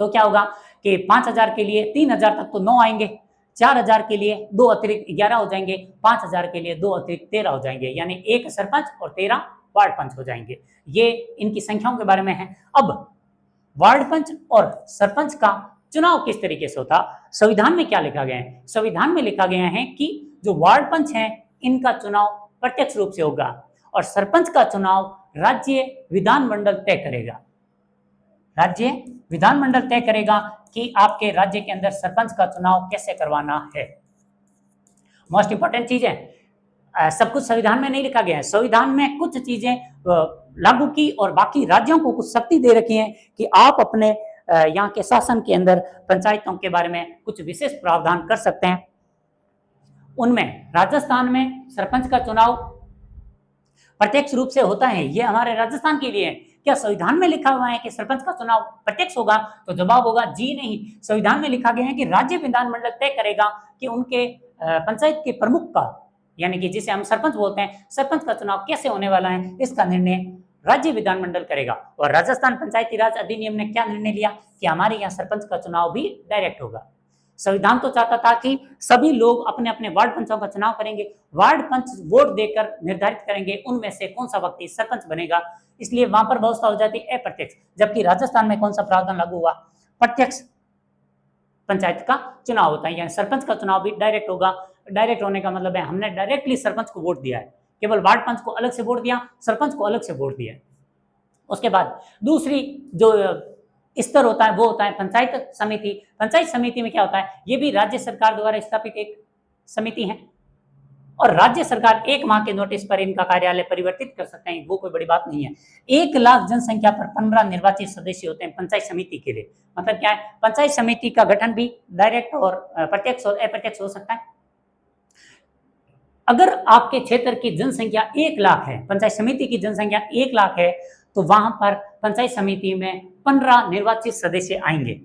तो क्या होगा कि 5000 के लिए 3000 तक तो 9 आएंगे, 4000 के लिए 2 अतिरिक्त 11 हो जाएंगे, 5000 के लिए 2 अतिरिक्त 13 हो जाएंगे, यानी एक सरपंच और 13 वार्ड पंच हो जाएंगे। ये इनकी संख्याओं के बारे में है। अब वार्ड पंच और सरपंच का चुनाव किस तरीके से होता, संविधान में क्या लिखा गया है? संविधान में लिखा गया है कि जो वार्ड पंच हैं इनका चुनाव प्रत्यक्ष रूप से होगा, और सरपंच का चुनाव राज्य विधानमंडल तय करेगा। राज्य विधानमंडल तय करेगा कि आपके राज्य के अंदर सरपंच का चुनाव कैसे करवाना है। मोस्ट इंपोर्टेंट चीज है, सब कुछ संविधान में नहीं लिखा गया है। संविधान में कुछ चीजें लागू की और बाकी राज्यों को कुछ शक्ति दे रखी है कि आप अपने यहाँ के शासन के अंदर पंचायतों के बारे में कुछ विशेष प्रावधान कर सकते हैं। उनमें राजस्थान में सरपंच का चुनाव प्रत्यक्ष रूप से होता है, ये हमारे राजस्थान के लिए है। क्या संविधान में लिखा हुआ है कि सरपंच का चुनाव प्रत्यक्ष होगा? तो जवाब होगा जी नहीं। संविधान में लिखा गया है कि राज्य विधानमंडल तय करेगा कि उनके पंचायत के प्रमुख का, यानी कि जिसे हम सरपंच बोलते हैं, सरपंच का चुनाव कैसे होने वाला है, इसका निर्णय राज्य विधानमंडल करेगा। और राजस्थान पंचायती राज अधिनियम ने क्या निर्णय लिया कि हमारे यहाँ सरपंच का चुनाव भी डायरेक्ट होगा। संविधान तो चाहता था कि सभी लोग अपने अपने वार्ड पंचों का चुनाव करेंगे, वार्ड पंच वोट देकर निर्धारित करेंगे उनमें से कौन सा व्यक्ति सरपंच बनेगा, इसलिए वहां पर व्यवस्था हो जाती है अप्रत्यक्ष। जबकि राजस्थान में कौन सा प्रावधान लागू हुआ? प्रत्यक्ष पंचायत का चुनाव होता है, यानी सरपंच का चुनाव भी डायरेक्ट होगा। डायरेक्ट होने का मतलब है हमने डायरेक्टली सरपंच को वोट दिया है, केवल वार्ड पंच को अलग से वोट दिया, सरपंच को अलग से वोट दिया। उसके बाद दूसरी जो स्तर होता है वो होता है पंचायत समिति। पंचायत समिति में क्या होता है? ये भी राज्य सरकार द्वारा स्थापित एक समिति है और राज्य सरकार 1 माह के नोटिस पर इनका कार्यालय परिवर्तित कर सकते हैं, वो कोई बड़ी बात नहीं है। 1 लाख जनसंख्या पर 15 निर्वाचित सदस्य होते हैं पंचायत समिति के लिए। मतलब क्या है? पंचायत समिति का गठन भी डायरेक्ट और प्रत्यक्ष और अप्रत्यक्ष हो सकता है। अगर आपके क्षेत्र की जनसंख्या 1 लाख है, पंचायत समिति की जनसंख्या 1 लाख है, तो वहां पर पंचायत समिति में 15 निर्वाचित सदस्य आएंगे।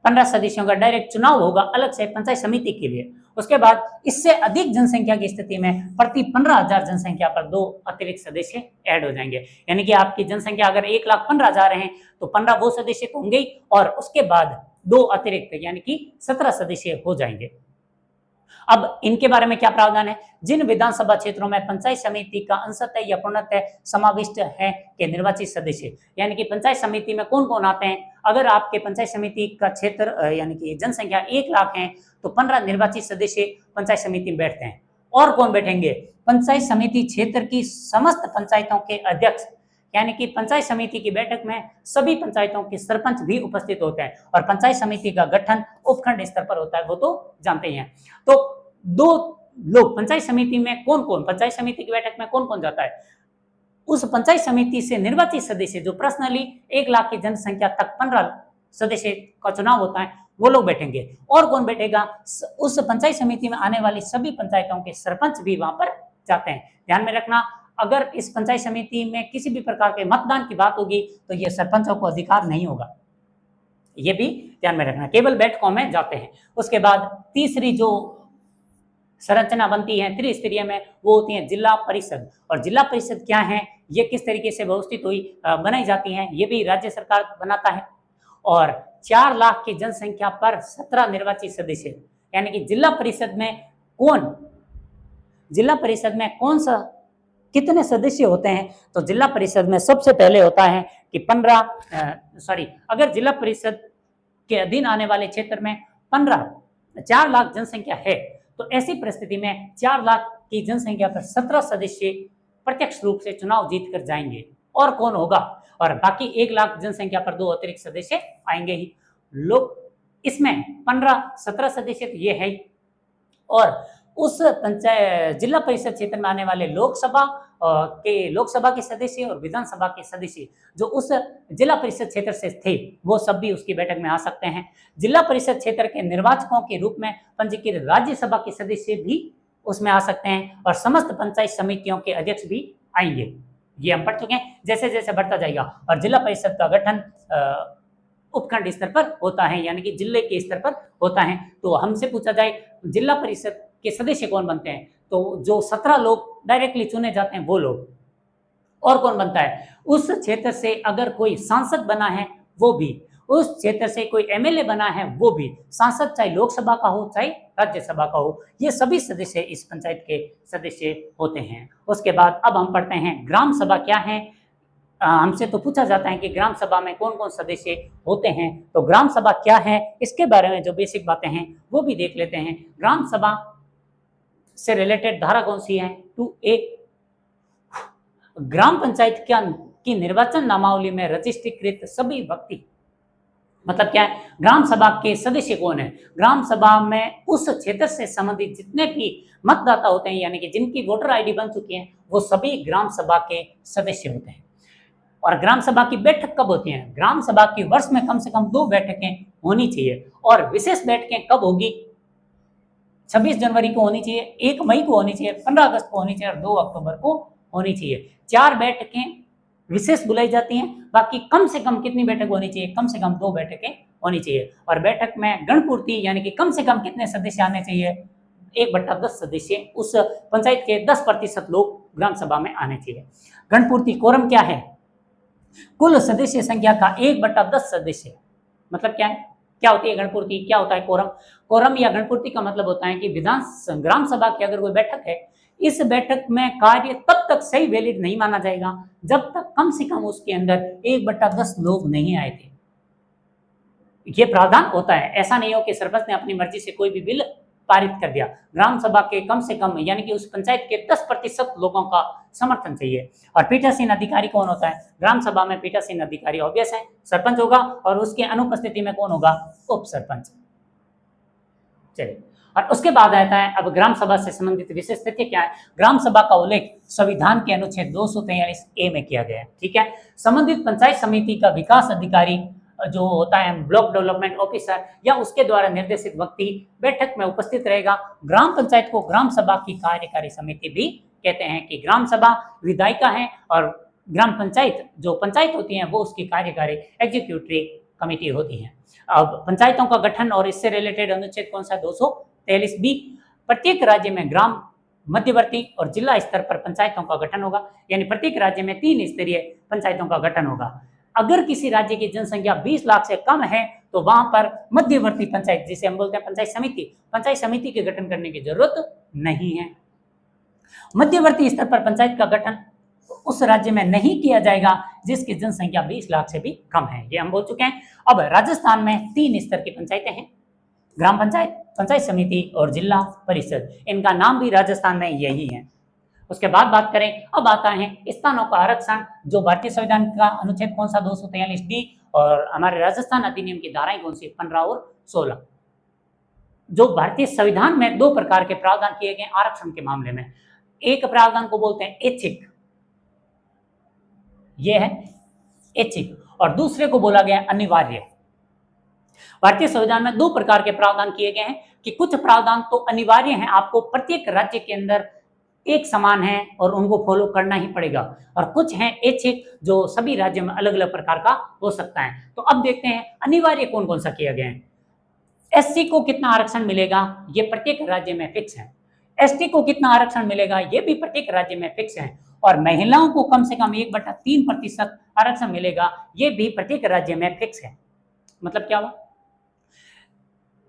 15 सदस्यों का डायरेक्ट चुनाव होगा अलग से पंचायत समिति के लिए। उसके बाद इससे अधिक जनसंख्या की स्थिति में प्रति 15,000 जनसंख्या पर 2 अतिरिक्त सदस्य ऐड हो जाएंगे। यानी कि आपकी जनसंख्या अगर 1,15,000 है तो 15 वो सदस्य तो होंगे ही, और उसके बाद 2 अतिरिक्त यानी कि 17 सदस्य हो जाएंगे। अब इनके बारे में क्या प्रावधान है? जिन विधानसभा क्षेत्रों में पंचायत समिति का अंशतः या पूर्णतः समाविष्ट है के निर्वाचित सदस्य, यानी कि पंचायत समिति में कौन कौन आते हैं? अगर आपके पंचायत समिति का क्षेत्र यानी कि जनसंख्या 1 लाख है तो 15 निर्वाचित सदस्य पंचायत समिति में बैठते हैं। और कौन बैठेंगे? पंचायत समिति क्षेत्र की समस्त पंचायतों के अध्यक्ष, यानी कि पंचायत समिति की बैठक में सभी पंचायतों के सरपंच भी उपस्थित होते हैं। और पंचायत समिति का गठन उपखंड स्तर पर होता है, वो तो जानते ही हैं। तो 2 लोग पंचायत समिति में कौन कौन, पंचायत समिति की बैठक में कौन कौन जाता है? उस पंचायत समिति से निर्वाचित सदस्य जो पर्सनली 1 लाख की जनसंख्या तक 15 सदस्य का चुनाव होता है, वो लोग बैठेंगे। और कौन बैठेगा? उस पंचायत समिति में आने वाली सभी पंचायतों के सरपंच भी वहां पर जाते हैं। ध्यान में रखना, अगर इस पंचायत समिति में किसी भी प्रकार के मतदान की बात होगी तो ये सरपंचों को अधिकार नहीं होगा, ये भी ध्यान में रखना, केवल बैठकों में जाते हैं। उसके बाद तीसरी जो संरचना बनती है त्रिस्तरीय में, वो होती है जिला परिषद। और जिला परिषद क्या है, ये किस तरीके से व्यवस्थित हुई बनाई जाती है, ये भी राज्य सरकार बनाता है। और 4 लाख की जनसंख्या पर 17 निर्वाचित सदस्य, यानी कि जिला परिषद में कौन सा कितने सदस्य होते हैं? तो जिला परिषद में सबसे पहले होता है कि अगर जिला परिषद के अधीन आने वाले क्षेत्र में 4 लाख जनसंख्या है तो ऐसी परिस्थिति में 4 लाख की जनसंख्या पर 17 सदस्य प्रत्यक्ष रूप से चुनाव जीतकर जाएंगे। और कौन होगा? और बाकी 1 लाख जनसंख्या पर 2 अतिरिक्त सदस्य आएंगे ही। लोग इसमें 15-17 सदस्य तो ये है ही। और उस जिला परिषद क्षेत्र में आने वाले लोकसभा के सदस्य और विधानसभा के सदस्य जो उस जिला परिषद क्षेत्र से थे, वो सब भी उसकी बैठक में आ सकते हैं। जिला परिषद क्षेत्र के निर्वाचकों के रूप में पंजीकृत राज्यसभा के सदस्य भी उसमें आ सकते हैं और समस्त पंचायत समितियों के अध्यक्ष भी आएंगे। ये हम पढ़ चुके हैं, जैसे जैसे बढ़ता जाएगा। और जिला परिषद का गठन उपखंड स्तर पर होता है, यानी कि जिले के स्तर पर होता है। तो हमसे पूछा जाए जिला परिषद के सदस्य कौन बनते हैं, तो जो 17 लोग डायरेक्टली चुने जाते हैं वो लोग। और कौन बनता है? उस क्षेत्र से अगर कोई सांसद बना है वो भी, उस क्षेत्र से कोई एमएलए बना है वो भी, सांसद चाहे लोकसभा का हो चाहे राज्यसभा का हो, ये सभी सदस्य इस पंचायत के सदस्य होते हैं। उसके बाद अब हम पढ़ते हैं ग्राम सभा क्या है। हमसे तो पूछा जाता है कि ग्राम सभा में कौन कौन सदस्य होते हैं, तो ग्राम सभा क्या है इसके बारे में जो बेसिक बातें हैं वो भी देख लेते हैं। ग्राम सभा से रिलेटेड धारा कौन सी है? 2A। ग्राम पंचायत की निर्वाचन नामावली में रजिस्ट्रीकृत सभी व्यक्ति, मतलब क्या है, ग्राम सभा के सदस्य कौन है? ग्राम सभा में उस क्षेत्र से संबंधित जितने भी मतदाता होते हैं, यानी कि जिनकी वोटर आईडी बन चुकी है, वो सभी ग्राम सभा के सदस्य होते हैं। और ग्राम सभा की बैठक कब होती है? ग्राम सभा की वर्ष में कम से कम 2 बैठकें होनी चाहिए। और विशेष बैठकें कब होगी? 26 जनवरी को होनी चाहिए, 1 मई को होनी चाहिए, 15 अगस्त को होनी चाहिए और 2 अक्टूबर को होनी चाहिए। 4 बैठकें विशेष बुलाई जाती हैं, बाकी कम से कम कितनी बैठक होनी चाहिए? कम से कम 2 बैठकें होनी चाहिए। और बैठक में गणपूर्ति यानी कि कम से कम कितने सदस्य आने चाहिए? 1/10 सदस्य, उस पंचायत के 10% लोग ग्राम सभा में आने चाहिए। गणपूर्ति कोरम क्या है? कुल सदस्य संख्या का 1/10 सदस्य। मतलब क्या है? क्या होती है गणपूर्ति? क्या होता है कोरम? कोरम या गणपूर्ति का मतलब होता है कि ग्राम सभा की अगर कोई बैठक है, इस बैठक में कार्य तब तक सही वैलिड नहीं माना जाएगा जब तक कम से कम उसके अंदर 1/10 लोग नहीं आए थे। ये प्रावधान होता है, ऐसा नहीं हो कि सरपंच ने अपनी मर्जी से कोई भी बिल पारित कर दिया। ग्राम सभा के कम से कम यानी कि उस पंचायत के 10% लोगों का समर्थन चाहिए। और पीठासीन अधिकारी कौन होता है? ग्राम सभा में पीठासीन अधिकारी ऑब्वियस है, सरपंच होगा और उसके अनुपस्थिति में कौन होगा? उप सरपंच। चलिए, और उसके बाद आता है अब ग्राम सभा से संबंधित विशेष तथ्य क्या है? ग्राम सभा का उल्लेख संविधान के अनुच्छेद 243A में किया गया है। ठीक है, संबंधित पंचायत समिति का विकास अधिकारी जो होता है ब्लॉक डेवलपमेंट ऑफिसर या उसके द्वारा निर्देशित व्यक्ति बैठक में उपस्थित रहेगा। ग्राम पंचायत को ग्राम सभा की कार्यकारी समिति भी कहते हैं कि ग्राम सभा विधायिका है और ग्राम पंचायत जो पंचायत होती है वो उसकी कार्यकारी एग्जीक्यूटिव कमेटी होती है। अब पंचायतों का गठन और इससे रिलेटेड अनुच्छेद कौन सा? 243B। प्रत्येक राज्य में ग्राम मध्यवर्ती और जिला स्तर पर पंचायतों का गठन होगा, यानी प्रत्येक राज्य में 3 स्तरीय पंचायतों का गठन होगा। अगर किसी राज्य की जनसंख्या 20 लाख से कम है तो वहां पर मध्यवर्ती पंचायत, जिसे हम बोलते हैं पंचायत समिति के गठन करने की जरूरत नहीं है। मध्यवर्ती स्तर पर पंचायत का गठन उस राज्य में नहीं किया जाएगा जिसकी जनसंख्या 20 लाख से भी कम है, ये हम बोल चुके हैं। अब राजस्थान में 3 स्तर की पंचायतें हैं, ग्राम पंचायत, पंचायत समिति और जिला परिषद। इनका नाम भी राजस्थान में यही है। उसके बाद बात करें, अब आता है स्थानों का आरक्षण, जो भारतीय संविधान का अनुच्छेद कौन सा? 243D और हमारे राजस्थान अधिनियम की धाराएं कौन सी? 15 और 16। जो भारतीय संविधान में 2 प्रकार के प्रावधान किए गए आरक्षण के मामले में। एक प्रावधान को बोलते हैं ऐच्छिक, यह है ऐच्छिक, और दूसरे को बोला गया अनिवार्य। भारतीय संविधान में 2 प्रकार के प्रावधान किए गए हैं कि कुछ प्रावधान तो अनिवार्य हैं, आपको प्रत्येक राज्य के अंदर एक समान है और उनको फॉलो करना ही पड़ेगा, और कुछ हैं ऐच्छिक जो सभी राज्यों में अलग अलग प्रकार का हो सकता है। तो अब देखते हैं अनिवार्य कौन कौन सा किया गया है। एससी को कितना आरक्षण मिलेगा? ये प्रत्येक राज्य में फिक्स है। एसटी को कितना आरक्षण मिलेगा? ये भी प्रत्येक राज्य में फिक्स है। और महिलाओं को कम से कम 1/3% आरक्षण मिलेगा, ये भी प्रत्येक राज्य में फिक्स है। मतलब क्या हुआ?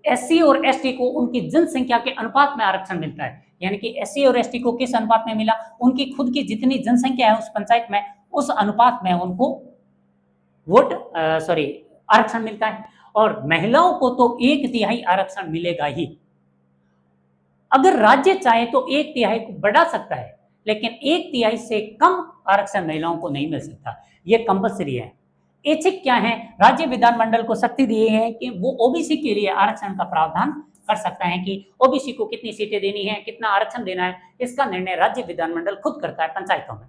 एससी और एसटी को उनकी जनसंख्या के अनुपात में आरक्षण मिलता है, यानी कि एससी और एसटी को किस अनुपात में मिला? उनकी खुद की जितनी जनसंख्या है उस पंचायत में, उस अनुपात में उनको आरक्षण मिलता है। और महिलाओं को तो 1/3 आरक्षण मिलेगा ही। अगर राज्य चाहे तो 1/3 को बढ़ा सकता है, लेकिन 1/3 से कम आरक्षण महिलाओं को नहीं मिल सकता, ये कंपल्सरी है। ऐच्छिक क्या है? राज्य विधानमंडल को शक्ति दी है कि वो ओबीसी के लिए आरक्षण का प्रावधान कर सकता है कि ओबीसी को कितनी सीटें देनी है, कितना आरक्षण देना है, इसका निर्णय राज्य विधानमंडल खुद करता है पंचायतों में।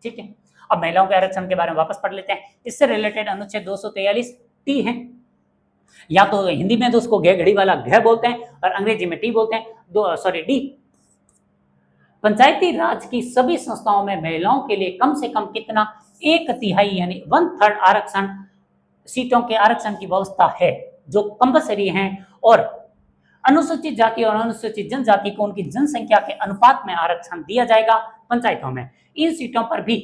ठीक है, अब महिलाओं के आरक्षण के बारे में वापस पढ़ लेते हैं। इससे रिलेटेड अनुच्छेद 243T है, या तो हिंदी में तो उसको घड़ी वाला घ बोलते हैं और अंग्रेजी में टी बोलते हैं। डी। पंचायती राज की सभी संस्थाओं में महिलाओं के लिए कम से कम कितना? 1/3 यानी 1/3 आरक्षण सीटों के आरक्षण की व्यवस्था है जो कंपल्सरी है। और अनुसूचित जाति और अनुसूचित जनजाति को उनकी जनसंख्या के अनुपात में आरक्षण दिया जाएगा पंचायतों में। इन सीटों पर भी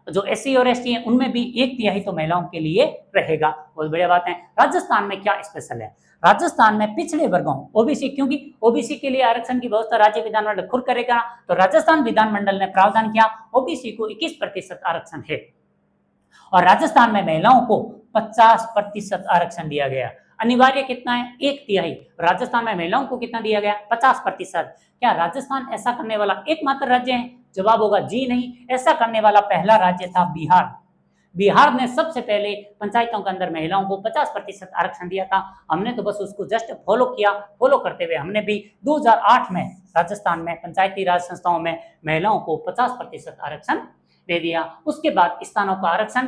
जो एससी और एसटी है उनमें भी 1/3 तो महिलाओं के लिए रहेगा। बहुत बढ़िया बात है। राजस्थान में क्या स्पेशल है? राजस्थान में पिछड़े वर्गों ओबीसी, क्योंकि ओबीसी के लिए आरक्षण की व्यवस्था राज्य विधानमंडल खुद करेगा, तो राजस्थान विधानमंडल ने प्रावधान किया ओबीसी को 21% आरक्षण है। और राजस्थान में महिलाओं को 50% आरक्षण दिया गया। अनिवार्य कितना है? 1/3। राजस्थान में महिलाओं को कितना दिया गया? 50%। क्या राजस्थान ऐसा करने वाला एकमात्र राज्य है? जवाब होगा जी नहीं। ऐसा करने वाला पहला राज्य था बिहार। बिहार ने सबसे पहले पंचायतों के अंदर महिलाओं को 50% आरक्षण दिया था। हमने तो बस उसको जस्ट फॉलो किया। फॉलो करते हुए हमने भी 2008 में राजस्थान में पंचायती राज संस्थाओं में महिलाओं को 50% आरक्षण दे दिया। उसके बाद स्थानों का आरक्षण,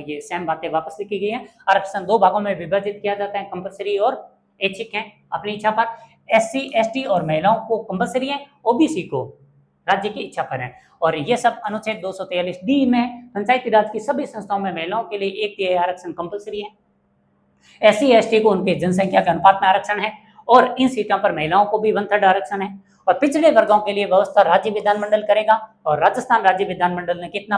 ये सेम बातें वापस लिखी गई है। आरक्षण 2 भागों में विभाजित किया जाता है, कंपल्सरी और ऐच्छिक है अपनी इच्छा पर। SC ST और महिलाओं को कंपलसरी है, OBC को राज्य की इच्छा पर है। और ये सब अनुच्छेद 243D में पंचायती राज की सभी संस्थाओं में महिलाओं के लिए 1/3 आरक्षण कंपलसरी है। SC ST को उनके जनसंख्या के अनुपात में आरक्षण है और इन सीटों पर महिलाओं को भी 1/3 आरक्षण है। और पिछड़े वर्गों के लिए व्यवस्था राज्य विधानमंडल करेगा। और राजस्थान राज्य विधानमंडल ने कितना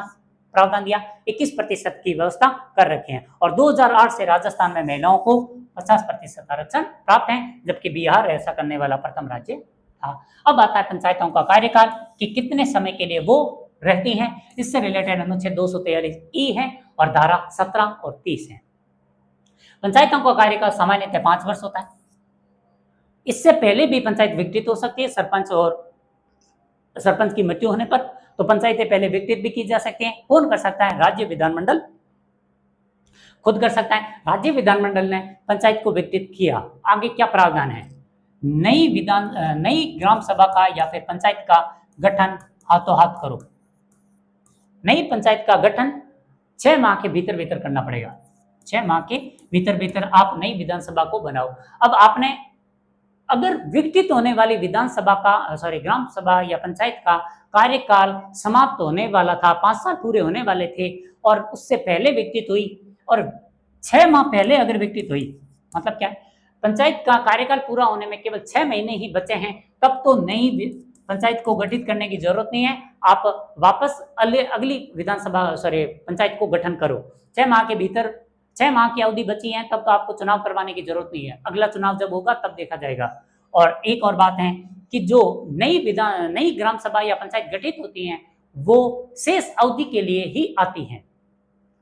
प्रावधान दिया? 21% की व्यवस्था कर रखे हैं। और 2008 से राजस्थान में महिलाओं को 50% आरक्षण प्राप्त है, जबकि बिहार ऐसा करने वाला प्रथम राज्य था। अब आता है पंचायतों का कार्यकाल कि कितने समय के लिए वो रहती हैं। इससे रिलेटेड अनुच्छेद 243E है और धारा 17 और 30 है। पंचायतों का कार्यकाल सामान्यतः 5 वर्ष होता है। इससे पहले भी पंचायत विघटित हो सकती है। सरपंच की मृत्यु होने पर तो पंचायतें पहले विघटित भी की जा सकती हैं। कौन कर सकता है? राज्य विधानमंडल खुद कर सकता है। राज्य विधानमंडल ने पंचायत को विघटित किया, आगे क्या प्रावधान है? नई ग्राम सभा का या फिर पंचायत का गठन हाथों हाथ करो। नई पंचायत का गठन 6 माह के भीतर करना पड़ेगा। 6 माह के भीतर आप नई विधानसभा को बनाओ। अब आपने अगर विघटित होने वाली विधानसभा का ग्राम सभा या पंचायत का कार्यकाल समाप्त होने वाला था, 5 साल पूरे होने वाले थे और उससे पहले विघटित हुई और 6 माह पहले अगर विघटित हुई, मतलब क्या है? पंचायत का कार्यकाल पूरा होने में केवल 6 महीने ही बचे हैं, तब तो नई पंचायत को गठित करने की जरूरत नहीं है। आप वापस अगली विधानसभा पंचायत को गठन करो। 6 माह के भीतर 6 माह की अवधि बची है, तब तो आपको चुनाव करवाने की जरूरत नहीं है। अगला चुनाव जब होगा तब देखा जाएगा। और एक और बात है कि जो नई ग्राम सभा या पंचायत गठित होती हैं, वो शेष अवधि के लिए ही आती हैं।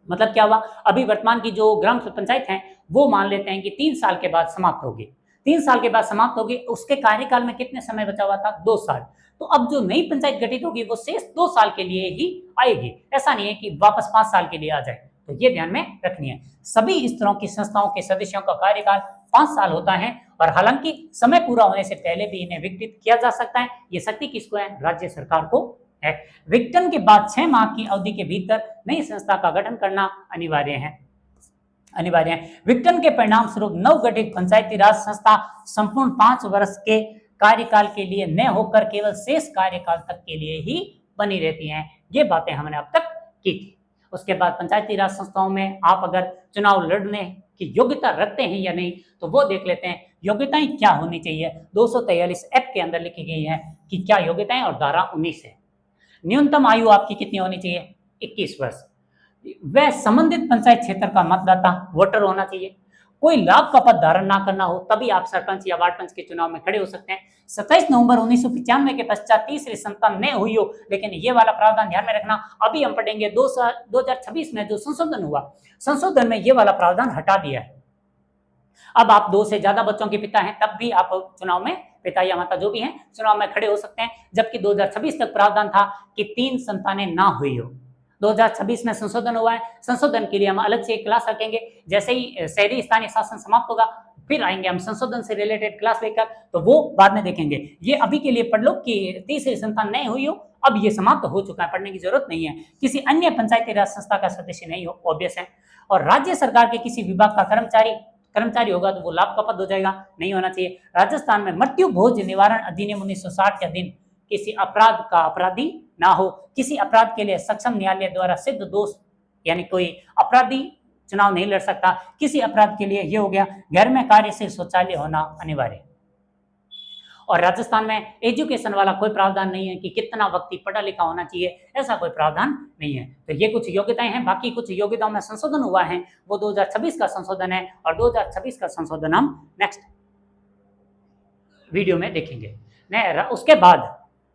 मतलब क्या हुआ? अभी वर्तमान की जो ग्राम पंचायत है वो मान लेते हैं कि 3 साल के बाद समाप्त होगी। 3 साल के बाद समाप्त होगी, उसके कार्यकाल में कितने समय बचा हुआ था? 2 साल। तो अब जो नई पंचायत गठित होगी वो शेष 2 साल के लिए ही आएगी। ऐसा नहीं है कि वापस 5 साल के लिए आ जाए। तो ये ध्यान में रखनी है। सभी इस तरह की संस्थाओं के सदस्यों का कार्यकाल 5 साल होता है और हालांकि समय पूरा होने से पहले भी इन्हें विघटित किया जा सकता है। ये शक्ति किसको है? राज्य सरकार को है। विघटन के बाद 6 माह की अवधि के भीतर नई संस्था का गठन करना अनिवार्य है। विघटन के परिणाम स्वरूप नवगठित पंचायती राज संस्था संपूर्ण 5 वर्ष के कार्यकाल के लिए न होकर केवल शेष कार्यकाल तक के लिए ही बनी रहती हैं। ये बातें हमने अब तक की थी। उसके बाद पंचायती राज संस्थाओं में आप अगर चुनाव लड़ने की योग्यता रखते हैं या नहीं, तो वो देख लेते हैं। योग्यताएं क्या होनी चाहिए? 243 के अंदर लिखी गई है कि क्या योग्यताएं, और धारा 19 है। न्यूनतम आयु आपकी कितनी होनी चाहिए? 21 वर्ष। वह संबंधित पंचायत क्षेत्र का मतदाता वोटर होना चाहिए। कोई लाभ का पद धारण ना करना हो, तभी आप सरपंच या वार्ड पंच के चुनाव में खड़े हो सकते हैं। 27 नवंबर 1995 के पश्चात तीसरी संतान न हुई हो, लेकिन ये वाला प्रावधान ध्यान में रखना। अभी हम पढ़ेंगे 2026 में जो संशोधन हुआ, संशोधन में ये वाला प्रावधान हटा दिया है। अब आप 2 से ज्यादा बच्चों के पिता हैं, तब भी आप चुनाव में, पिता या माता जो भी हैं, चुनाव में खड़े हो सकते हैं। जबकि 2026 तक प्रावधान था कि 3 संतानें ना हुई हो। 2026 में संशोधन हुआ है। संशोधन के लिए हम अलग से एक क्लास रखेंगे। जैसे ही शहरी स्थानीय शासन समाप्त होगा, फिर आएंगे हम संशोधन से रिलेटेड क्लास लेकर, तो वो बाद में देखेंगे। ये अभी के लिए पढ़ लो कि तीसरी संतान नहीं हुई हो, अब ये समाप्त हो चुका है, पढ़ने की जरूरत नहीं है। किसी अन्य पंचायती राज संस्था का सदस्य नहीं हो, ऑब्वियस है। और राज्य सरकार के किसी विभाग का कर्मचारी होगा तो वो लाभ का पद हो जाएगा, नहीं होना चाहिए। राजस्थान में मृत्यु भोज निवारण अधिनियम 1960 के अधीन किसी अपराध का अपराधी ना हो। किसी अपराध के लिए सक्षम न्यायालय द्वारा सिद्ध दोष, यानी कोई अपराधी चुनाव नहीं लड़ सकता। किसी अपराध के लिए ये हो गया, घर में कार्यशील शौचालय होना अनिवार्य। और राजस्थान में एजुकेशन वाला कोई प्रावधान नहीं है कि कितना व्यक्ति पढ़ा लिखा होना चाहिए, ऐसा कोई प्रावधान नहीं है। तो ये कुछ योग्यताएं हैं। बाकी कुछ योग्यताओं में संशोधन हुआ है, वो 2026 का संशोधन है, और 2026 का संशोधन हम नेक्स्ट वीडियो में देखेंगे। उसके बाद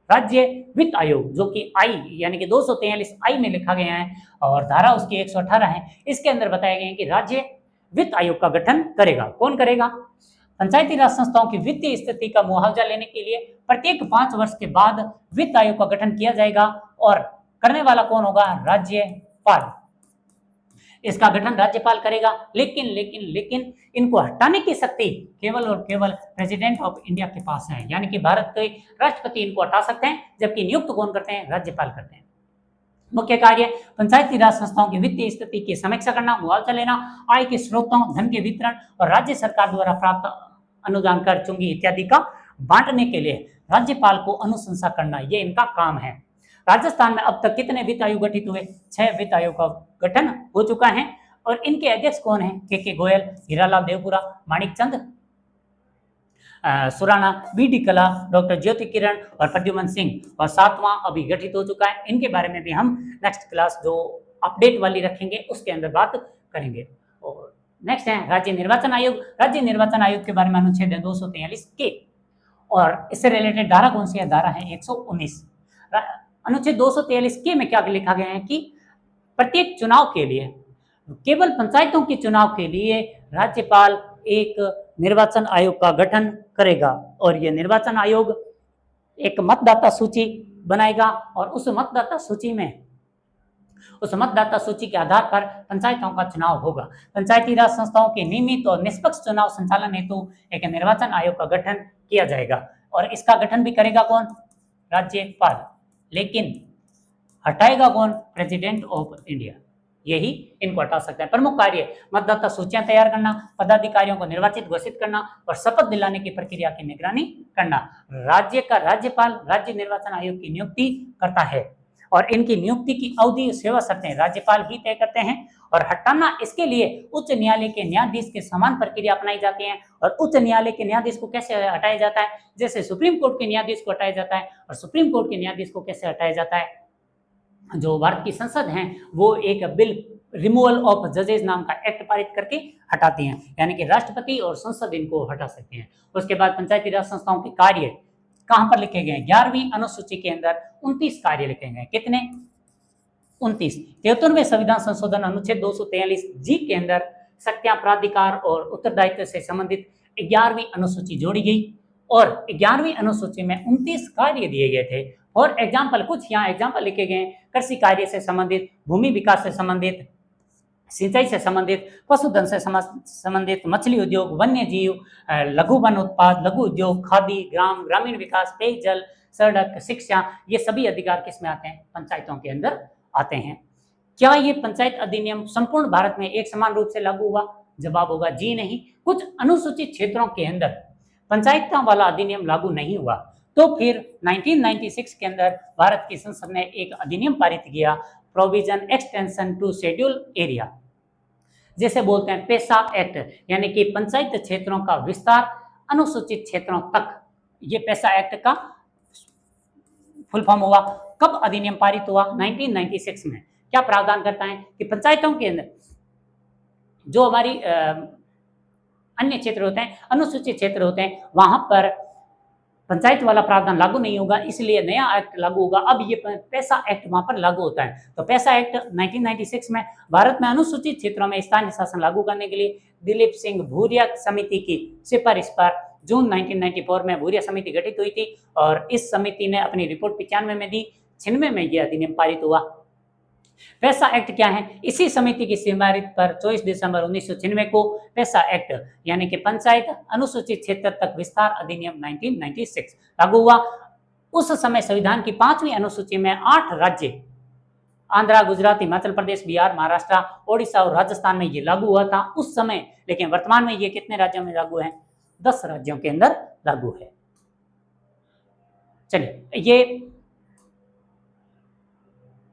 राज्य वित्त आयोग, जो कि आई यानी कि 243 में लिखा गया है और धारा उसकी 118 है। इसके अंदर बताया गया है कि राज्य वित्त आयोग का गठन करेगा। कौन करेगा? पंचायती राज संस्थाओं की वित्तीय स्थिति का मुआवजा लेने के लिए प्रत्येक 5 वर्ष के बाद वित्त आयोग का गठन किया जाएगा। और करने वाला कौन होगा? राज्यपाल। इसका गठन राज्यपाल करेगा। लेकिन इनको हटाने की शक्ति केवल और केवल प्रेसिडेंट ऑफ इंडिया के पास है, यानी कि भारत के राष्ट्रपति इनको हटा सकते हैं, जबकि नियुक्त कौन करते हैं? राज्यपाल करते हैं। मुख्य कार्य पंचायती राज संस्थाओं की वित्तीय स्थिति की समीक्षा करना, मुआवजा लेना, आय के स्रोतों, धन के वितरण और राज्य सरकार द्वारा प्राप्त अनुदान, कर, चुंगी इत्यादि का बांटने के लिए राज्यपाल को अनुशंसा करना, ये इनका काम है। राजस्थान में अब तक कितने वित्त आयोग गठित हुए? 6 वित्त आयोग का गठन हो चुका है और इनके अध्यक्ष कौन है? के गोयल, हीरालाल देवपुरा, माणिकचंद सुराणा, बी.डी. कला, डॉक्टर ज्योति किरण और प्रद्युमन सिंह, और 7वां अभी गठित हो चुका है। इनके बारे में भी हम नेक्स्ट क्लास जो अपडेट वाली रखेंगे उसके अंदर बात करेंगे। और नेक्स्ट है राज्य निर्वाचन आयोग। राज्य निर्वाचन आयोग के बारे में अनुच्छेद 243 के, और इससे रिलेटेड धारा कौन सी है? धारा है 119। अनुच्छेद 243 के में क्या लिखा गया है कि प्रत्येक चुनाव के लिए, केवल पंचायतों के चुनाव के लिए राज्यपाल एक निर्वाचन आयोग का गठन करेगा, और यह निर्वाचन आयोग एक मतदाता सूची बनाएगा और उस मतदाता सूची के आधार पर पंचायतों का चुनाव होगा। पंचायती राज संस्थाओं के नियमित और निष्पक्ष चुनाव संचालन हेतु एक निर्वाचन आयोग का गठन किया जाएगा, और इसका गठन भी करेगा कौन? राज्यपाल। लेकिन हटाएगा कौन? President of India. यही इनको हटा सकता है। प्रमुख कार्य मतदाता सूचियां तैयार करना, पदाधिकारियों को निर्वाचित घोषित करना और शपथ दिलाने की प्रक्रिया की निगरानी करना। राज्य का राज्यपाल राज्य निर्वाचन आयोग की नियुक्ति करता है, और इनकी नियुक्ति की अवधि, सेवा शर्तें राज्यपाल ही तय करते हैं। और हटाना, इसके लिए उच्च न्यायालय के न्यायाधीश के समान प्रक्रिया अपनाई जाती है। और उच्च न्यायालय के न्यायाधीश को कैसे हटाया जाता है? जैसे सुप्रीम कोर्ट के न्यायाधीश को हटाया जाता है, और सुप्रीम कोर्ट के न्यायाधीश को कैसे हटाया जाता है? जो भारत की संसद है वो एक बिल रिमूवल ऑफ जजेस नाम का एक्ट पारित करके हटाती हैं, यानी कि राष्ट्रपति और संसद इनको हटा सकते हैं। उसके बाद पंचायती राज संस्थाओं के कार्य कहां पर लिखे गए? 11वीं अनुसूची के अंदर 29 कार्य लिखे गए। कितने? 29। 73वें संविधान संशोधन अनुच्छेद 243 जी के अंदर शक्तियां, प्राधिकार और उत्तरदायित्व से संबंधित 11वीं अनुसूची जोड़ी गई, और 11वीं अनुसूची में 29 कार्य दिए गए थे। और एग्जाम्पल, कुछ यहाँ एग्जाम्पल लिखे गए: कृषि कार्य से संबंधित, भूमि विकास से संबंधित, सिंचाई से संबंधित, पशुधन से संबंधित, मछली उद्योग, वन्य जीव, लघु वन उत्पाद, लघु उद्योग, खादी, ग्रामीण विकास, पेयजल, सड़क, शिक्षा, ये सभी अधिकार किसमें आते हैं? पंचायतों के अंदर आते हैं। क्या ये पंचायत अधिनियम संपूर्ण भारत में एक समान रूप से लागू हुआ? जवाब होगा जी नहीं। कुछ अनुसूचित क्षेत्रों के अंदर पंचायतों वाला अधिनियम लागू नहीं हुआ। तो फिर 1996 के अंदर भारत की संसद ने एक अधिनियम पारित किया, provision extension to schedule area, जैसे बोलते हैं पेसा एक्ट, यानी कि पंचायत क्षेत्रों का विस्तार अनुसूचित क्षेत्रों तक। ये पेसा एक्ट का फुल फॉर्म हुआ। कब अधिनियम पारित हुआ? 1996 में। क्या प्रावधान करता है कि पंचायतों के अंदर जो हमारी अन्य क्षेत्र होते हैं, अनुसूचित क्षेत्र होते हैं, वहां पर पंचायत वाला प्रावधान लागू नहीं होगा, इसलिए नया एक्ट लागू होगा। अब ये पैसा एक्ट वहां पर लागू होता है। तो पैसा एक्ट 1996 में भारत में अनुसूचित क्षेत्रों में स्थानीय शासन लागू करने के लिए दिलीप सिंह भूरिया समिति की सिफारिश पर जून 1994 में भूरिया समिति गठित हुई थी, और इस समिति ने अपनी रिपोर्ट 95 में दी। 96 में यह अधिनियम पारित हुआ। पैसा एक्ट क्या है? इसी समिति की सिफारिश पर 24 दिसंबर 1996 को पैसा एक्ट, यानी कि पंचायत अनुसूचित क्षेत्र तक विस्तार अधिनियम 1996 लागू हुआ। उस समय संविधान की 5वीं अनुसूची में 8 राज्य, आंध्र, गुजरात, हिमाचल प्रदेश, बिहार, महाराष्ट्र, ओडिशा और राजस्थान में ये लागू हुआ था उस समय। लेकिन वर्तमान में ये कितने राज्यों में लागू है? 10 राज्यों के अंदर लागू है। चलिए,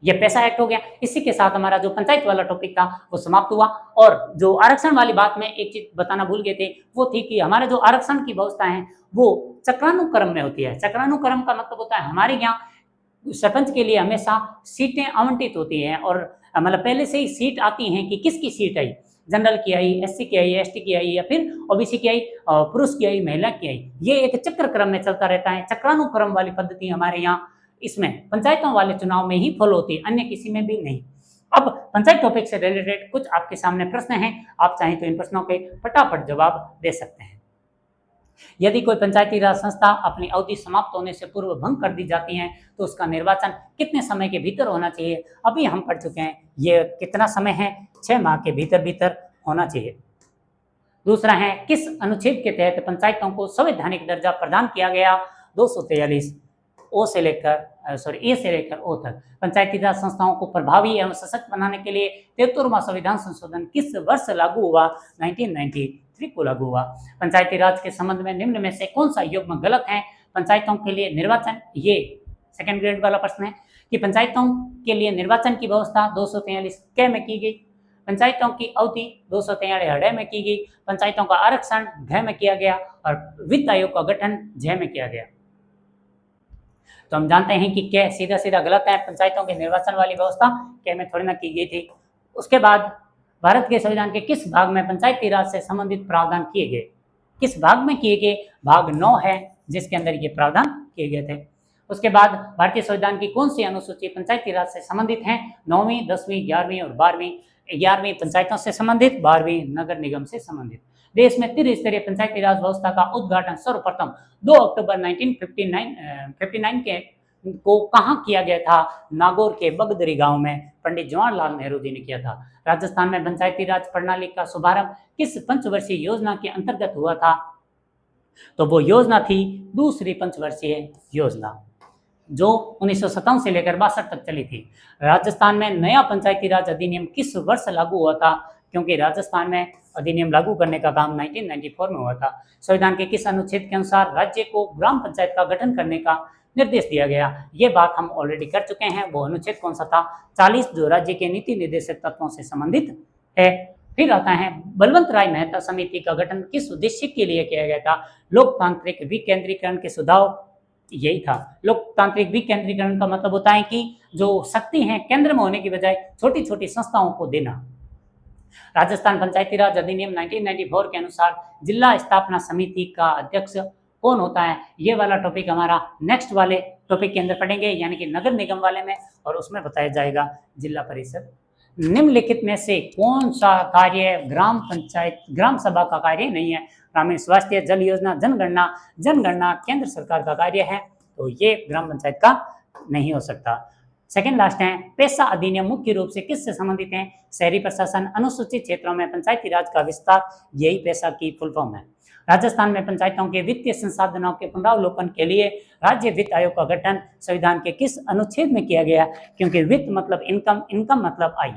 ये पैसा एक्ट हो गया। इसी के साथ हमारा जो पंचायत वाला टॉपिक था वो समाप्त हुआ। और जो आरक्षण वाली बात में एक चीज बताना भूल गए थे, वो थी कि हमारे जो आरक्षण की व्यवस्था है वो चक्रानुक्रम में होती है। चक्रानुक्रम का मतलब होता है हमारे यहाँ सरपंच के लिए हमेशा सीटें आवंटित होती हैं, और मतलब पहले से ही सीट आती हैं कि किसकी सीट आई, जनरल की आई, एससी की आई, एसटी की आई, या फिर ओबीसी की आई, पुरुष की आई, महिला की आई। ये एक चक्र क्रम में चलता रहता है। चक्रानुक्रम वाली पद्धति हमारे यहाँ इसमें पंचायतों वाले चुनाव में ही फॉलो होती है, अन्य किसी में भी नहीं। अब पंचायत टॉपिक से रिलेटेड कुछ आपके सामने प्रश्न हैं, आप चाहें तो इन प्रश्नों के फटाफट जवाब दे सकते हैं। यदि कोई पंचायती राज संस्था अपनी अवधि समाप्त होने से पूर्व भंग कर दी जाती है तो उसका निर्वाचन कितने समय के भीतर होना चाहिए? अभी हम पढ़ चुके हैं, ये कितना समय है? 6 माह के भीतर भीतर होना चाहिए। दूसरा है, किस अनुच्छेद के तहत पंचायतों को संवैधानिक दर्जा प्रदान किया गया? 243 ए से लेकर ओ तक। पंचायती राज संस्थाओं को प्रभावी एवं सशक्त बनाने के लिए 73वां संविधान संशोधन किस वर्ष लागू हुआ? 1993 3 को लागू हुआ। पंचायती राज के संबंध में निम्न में से कौन सा युग्म गलत है? पंचायतों के लिए निर्वाचन, ये सेकंड ग्रेड वाला प्रश्न है कि पंचायतों के लिए निर्वाचन की व्यवस्था 243 क में की गई, पंचायतों की अवधि 243 ड में की गई, पंचायतों का आरक्षण घ में किया गया और वित्त आयोग का गठन झ में किया गया। तो हम जानते हैं कि क्या सीधा सीधा गलत है, पंचायतों के निर्वाचन वाली व्यवस्था क्या में थोड़ी ना की गई थी। उसके बाद भारत के संविधान के किस भाग में पंचायती राज से संबंधित प्रावधान किए गए? किस भाग में किए गए? भाग 9 है जिसके अंदर ये प्रावधान किए गए थे। उसके बाद भारतीय संविधान की कौन सी अनुसूची पंचायती राज से संबंधित है? 9वीं, 10वीं, 11वीं और 12वीं। 11वीं पंचायतों से संबंधित, 12वीं नगर निगम से संबंधित। देश में त्रिस्तरीय पंचायती राज व्यवस्था का उद्घाटन सर्वप्रथम 2 अक्टूबर 1959 के को कहाँ किया गया था? नागौर के बगदरी गांव में पंडित जवाहरलाल नेहरू जी ने किया था। राजस्थान में पंचायती राज प्रणाली का शुभारंभ किस पंचवर्षीय योजना के अंतर्गत हुआ था? तो वो योजना थी दूसरी पंचवर्षीय योजना जो 1957 से लेकर 62 तक चली थी। राजस्थान में नया पंचायती राज अधिनियम किस वर्ष लागू हुआ था? क्योंकि राजस्थान में अधिनियम लागू करने का काम 1994 में हुआ था। संविधान के किस अनुच्छेद के अनुसार राज्य को ग्राम पंचायत का गठन करने का निर्देश दिया गया? ये बात हम ऑलरेडी कर चुके हैं। वो अनुच्छेद कौन सा था? 40, जो राज्य के नीति निर्देशक तत्वों से संबंधित है। फिर आता है बलवंत राय मेहता समिति का गठन किस उद्देश्य के लिए किया गया था? लोकतांत्रिक विकेंद्रीकरण के सुझाव, यही था। लोकतांत्रिक विकेंद्रीकरण का मतलब होता है कि जो शक्ति है केंद्र में होने की बजाय छोटी छोटी संस्थाओं को देना। राजस्थान पंचायती राज अधिनियम 1994 के अनुसार जिला स्थापना समिति का अध्यक्ष कौन होता है? ये वाला टॉपिक हमारा नेक्स्ट वाले टॉपिक के अंदर पढ़ेंगे, यानी कि नगर निगम वाले में, और उसमें बताया जाएगा जिला परिषद। निम्नलिखित में से कौन सा कार्य ग्राम सभा का कार्य नहीं है? ग्रामीण स्वास्थ्य, जल योजना, जनगणना केंद्र सरकार का कार्य है, तो ये ग्राम पंचायत का नहीं हो सकता। सेकंड लास्ट है, पेशा अधिनियम मुख्य रूप से किससे संबंधित है? शहरी प्रशासन, अनुसूचित क्षेत्रों में पंचायती राज का विस्तार, यही पेशा की फुल फॉर्म है। राजस्थान में पंचायतों के वित्तीय संसाधनों के पुनरावलोकन के लिए राज्य वित्त आयोग का गठन संविधान के किस अनुच्छेद में किया गया? क्योंकि वित्त मतलब इनकम, इनकम मतलब आय,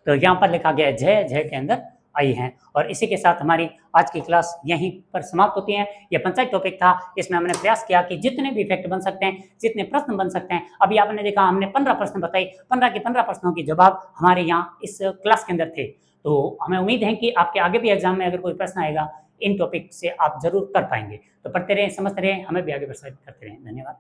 तो यहाँ पर लिखा गया जय के अंदर आई है। और इसी के साथ हमारी आज की क्लास यहीं पर समाप्त होती है। यह पंचायत टॉपिक था, इसमें हमने प्रयास किया कि जितने भी इफेक्ट बन सकते हैं, जितने प्रश्न बन सकते हैं, अभी आपने देखा हमने 15 प्रश्न बताए, 15 के 15 प्रश्नों के जवाब हमारे यहाँ इस क्लास के अंदर थे। तो हमें उम्मीद है कि आपके आगे भी एग्जाम में अगर कोई प्रश्न आएगा इन टॉपिक से आप जरूर कर पाएंगे। तो पढ़ते रहें, समझते रहें, हमें भी आगे प्रोत्साहित करते रहें। धन्यवाद।